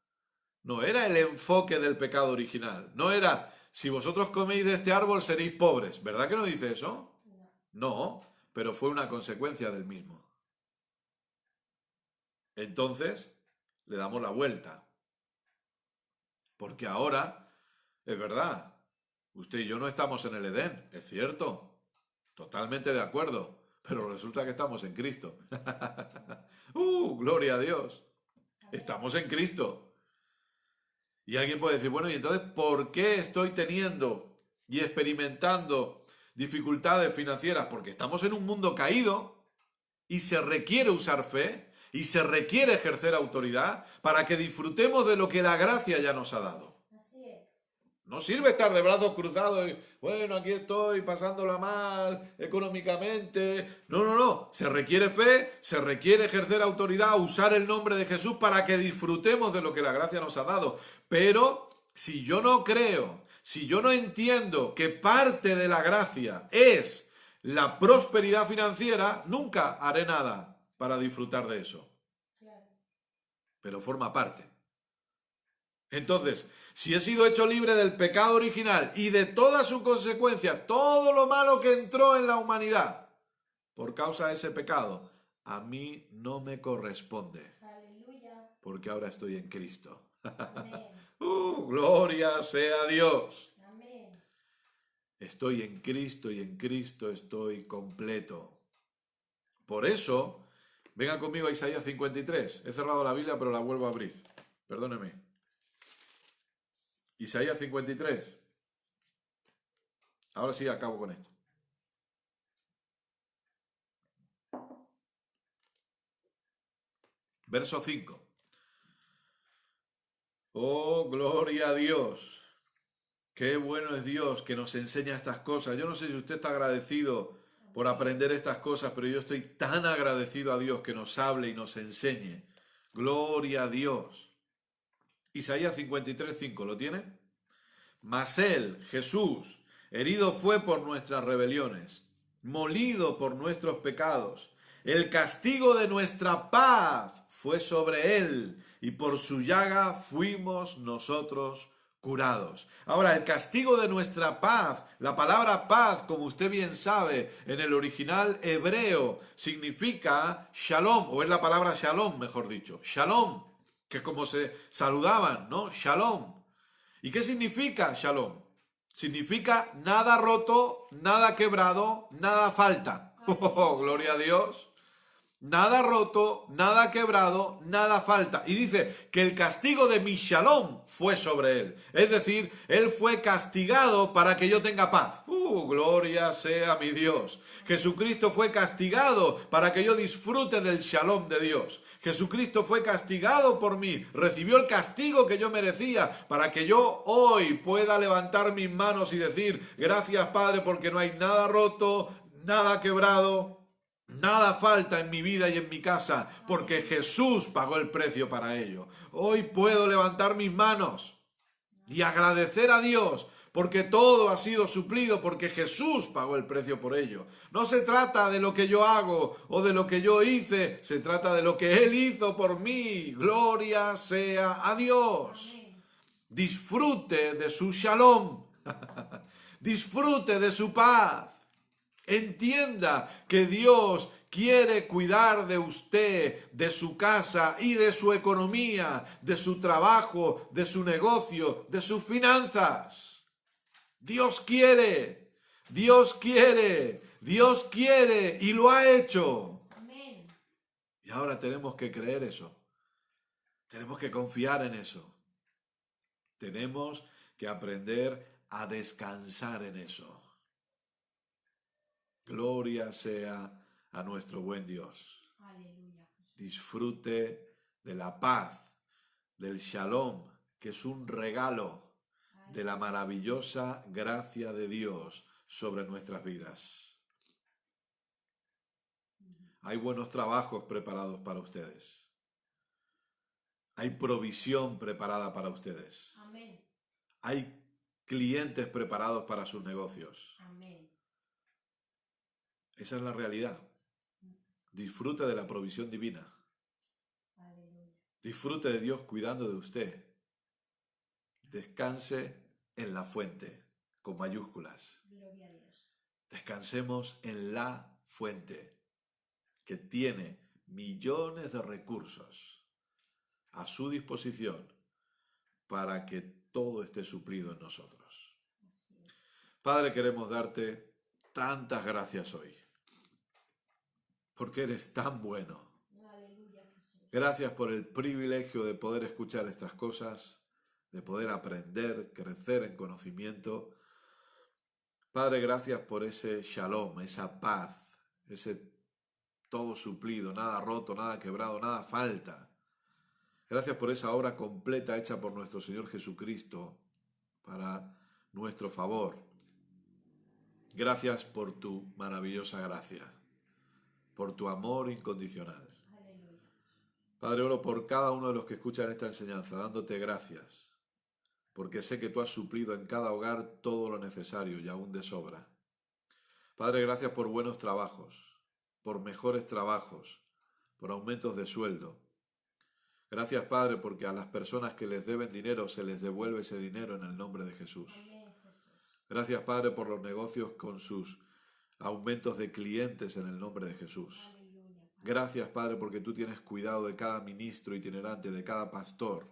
no era el enfoque del pecado original, no era, si vosotros coméis de este árbol seréis pobres, ¿verdad que no dice eso?
No.
No, pero fue una consecuencia del mismo. Entonces, le damos la vuelta. Porque ahora, es verdad, usted y yo no estamos en el Edén, es cierto, totalmente de acuerdo, pero resulta que estamos en Cristo. Gloria a Dios. Estamos en Cristo. Y alguien puede decir, bueno, ¿y entonces por qué estoy teniendo y experimentando dificultades financieras? Porque estamos en un mundo caído y se requiere usar fe y se requiere ejercer autoridad para que disfrutemos de lo que la gracia ya nos ha dado.
Así es.
No sirve estar de brazos cruzados y, bueno, aquí estoy pasándola mal económicamente. No. Se requiere fe, se requiere ejercer autoridad, usar el nombre de Jesús para que disfrutemos de lo que la gracia nos ha dado. Pero si yo no creo, si yo no entiendo que parte de la gracia es la prosperidad financiera, nunca haré nada para disfrutar de eso.
Claro.
Pero forma parte. Entonces, si he sido hecho libre del pecado original y de todas sus consecuencias, todo lo malo que entró en la humanidad por causa de ese pecado, a mí no me corresponde,
Aleluya.
porque ahora estoy en Cristo.
Amén.
Gloria sea a Dios.
Amén.
Estoy en Cristo y en Cristo estoy completo. Por eso, Vengan conmigo a Isaías 53. He cerrado la Biblia, pero la vuelvo a abrir. Perdóneme. Isaías 53. Ahora sí acabo con esto. Verso 5. Oh, gloria a Dios. Qué bueno es Dios que nos enseña estas cosas. Yo no sé si usted está agradecido por aprender estas cosas, pero yo estoy tan agradecido a Dios que nos hable y nos enseñe. Gloria a Dios. Isaías 53, 5, ¿lo tiene? Mas él, Jesús, herido fue por nuestras rebeliones, molido por nuestros pecados. El castigo de nuestra paz fue sobre él, y por su llaga fuimos nosotros curados. Ahora, el castigo de nuestra paz, la palabra paz, como usted bien sabe, en el original hebreo significa shalom, o es la palabra shalom, mejor dicho, shalom, que es como se saludaban, ¿no? Shalom. ¿Y qué significa shalom? Significa nada roto, nada quebrado, nada falta. Oh, gloria a Dios. Nada roto, nada quebrado, nada falta. Y dice que el castigo de mi shalom fue sobre él. Es decir, él fue castigado para que yo tenga paz. Gloria sea mi Dios. Jesucristo fue castigado para que yo disfrute del shalom de Dios. Jesucristo fue castigado por mí. Recibió el castigo que yo merecía para que yo hoy pueda levantar mis manos y decir, gracias Padre, porque no hay nada roto, nada quebrado, nada falta en mi vida y en mi casa, porque Jesús pagó el precio para ello. Hoy puedo levantar mis manos y agradecer a Dios, porque todo ha sido suplido, porque Jesús pagó el precio por ello. No se trata de lo que yo hago o de lo que yo hice, se trata de lo que Él hizo por mí. Gloria sea a Dios.
Amén.
Disfrute de su shalom. Disfrute de su paz. Entienda que Dios quiere cuidar de usted, de su casa y de su economía, de su trabajo, de su negocio, de sus finanzas. Dios quiere, Dios quiere, Dios quiere y lo ha hecho.
Amén.
Y ahora tenemos que creer eso. Tenemos que confiar en eso. Tenemos que aprender a descansar en eso. Gloria sea a nuestro buen Dios.
Aleluya.
Disfrute de la paz, del shalom, que es un regalo de la maravillosa gracia de Dios sobre nuestras vidas. Hay buenos trabajos preparados para ustedes. Hay provisión preparada para ustedes.
Amén.
Hay clientes preparados para sus negocios.
Amén.
Esa es la realidad. Disfrute de la provisión divina.
Aleluya.
Disfrute de Dios cuidando de usted. Descanse en la fuente, con mayúsculas.
Gloria a Dios.
Descansemos en la fuente, que tiene millones de recursos a su disposición para que todo esté suplido en nosotros.
Así es.
Padre, queremos darte tantas gracias hoy, porque eres tan bueno.
Aleluya, Jesús.
Gracias por el privilegio de poder escuchar estas cosas, de poder aprender, crecer en conocimiento. Padre, gracias por ese shalom, esa paz, ese todo suplido, nada roto, nada quebrado, nada falta. Gracias por esa obra completa hecha por nuestro Señor Jesucristo para nuestro favor. Gracias por tu maravillosa gracia, por tu amor incondicional.
Aleluya.
Padre, oro por cada uno de los que escuchan esta enseñanza, dándote gracias, porque sé que tú has suplido en cada hogar todo lo necesario y aún de sobra. Padre, gracias por buenos trabajos, por mejores trabajos, por aumentos de sueldo. Gracias, Padre, porque a las personas que les deben dinero se les devuelve ese dinero en el nombre de Jesús.
Amén, Jesús.
Gracias, Padre, por los negocios con sus aumentos de clientes en el nombre de Jesús.
Aleluya.
Gracias, Padre, porque tú tienes cuidado de cada ministro itinerante, de cada pastor,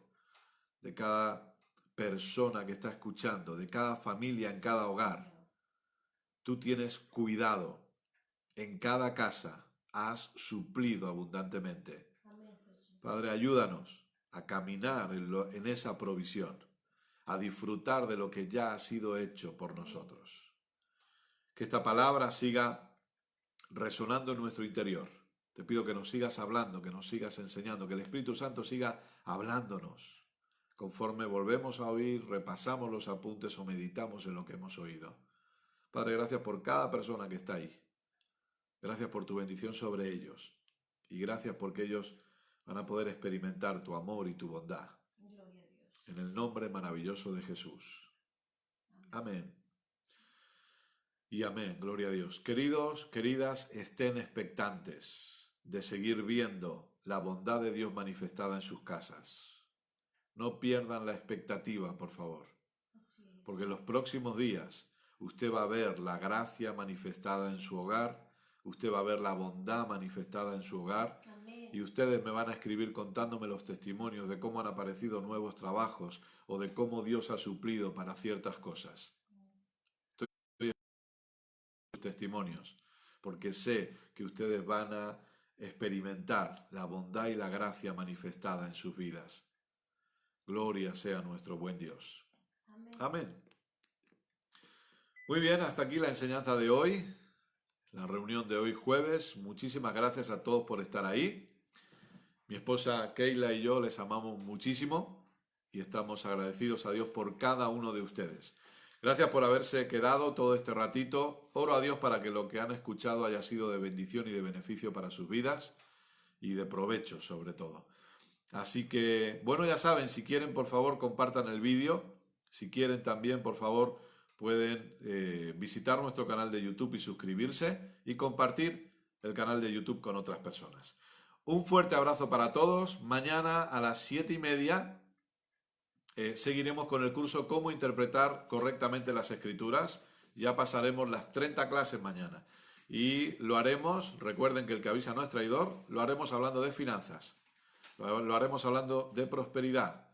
de cada persona que está escuchando, de cada familia en cada hogar. Tú tienes cuidado en cada casa has suplido abundantemente.
Amén, Jesús.
Padre, ayúdanos a caminar en esa provisión, a disfrutar de lo que ya ha sido hecho por nosotros. Que esta palabra siga resonando en nuestro interior. Te pido que nos sigas hablando, que nos sigas enseñando, que el Espíritu Santo siga hablándonos. Conforme volvemos a oír, repasamos los apuntes o meditamos en lo que hemos oído. Padre, gracias por cada persona que está ahí. Gracias por tu bendición sobre ellos. Y gracias porque ellos van a poder experimentar tu amor y tu bondad.
Gloria a Dios.
En el nombre maravilloso de Jesús. Amén. Y amén, gloria a Dios. Queridos, queridas, estén expectantes de seguir viendo la bondad de Dios manifestada en sus casas. No pierdan la expectativa, por favor,
Así es.
porque en los próximos días usted va a ver la gracia manifestada en su hogar, usted va a ver la bondad manifestada en su hogar,
Amén.
y ustedes me van a escribir contándome los testimonios de cómo han aparecido nuevos trabajos o de cómo Dios ha suplido para ciertas cosas. Testimonios, porque sé que ustedes van a experimentar la bondad y la gracia manifestada en sus vidas. Gloria sea nuestro buen Dios.
Amén.
Amén. Muy bien, hasta aquí la enseñanza de hoy, la reunión de hoy jueves. Muchísimas gracias a todos por estar ahí. Mi esposa Keila y yo les amamos muchísimo y estamos agradecidos a Dios por cada uno de ustedes. Gracias por haberse quedado todo este ratito. Oro a Dios para que lo que han escuchado haya sido de bendición y de beneficio para sus vidas y de provecho sobre todo. Así que, bueno, ya saben, si quieren, por favor, compartan el vídeo. Si quieren también, por favor, pueden visitar nuestro canal de YouTube y suscribirse y compartir el canal de YouTube con otras personas. Un fuerte abrazo para todos. Mañana a las 7:30 seguiremos con el curso Cómo interpretar correctamente las Escrituras. Ya pasaremos las 30 clases mañana. Y lo haremos, recuerden que el que avisa no es traidor, lo haremos hablando de finanzas. Lo haremos hablando de prosperidad.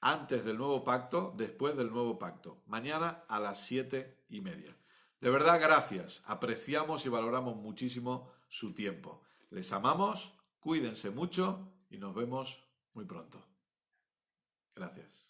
Antes del nuevo pacto, después del nuevo pacto. Mañana a las 7:30. De verdad, gracias. Apreciamos y valoramos muchísimo su tiempo. Les amamos, cuídense mucho y nos vemos muy pronto. Gracias.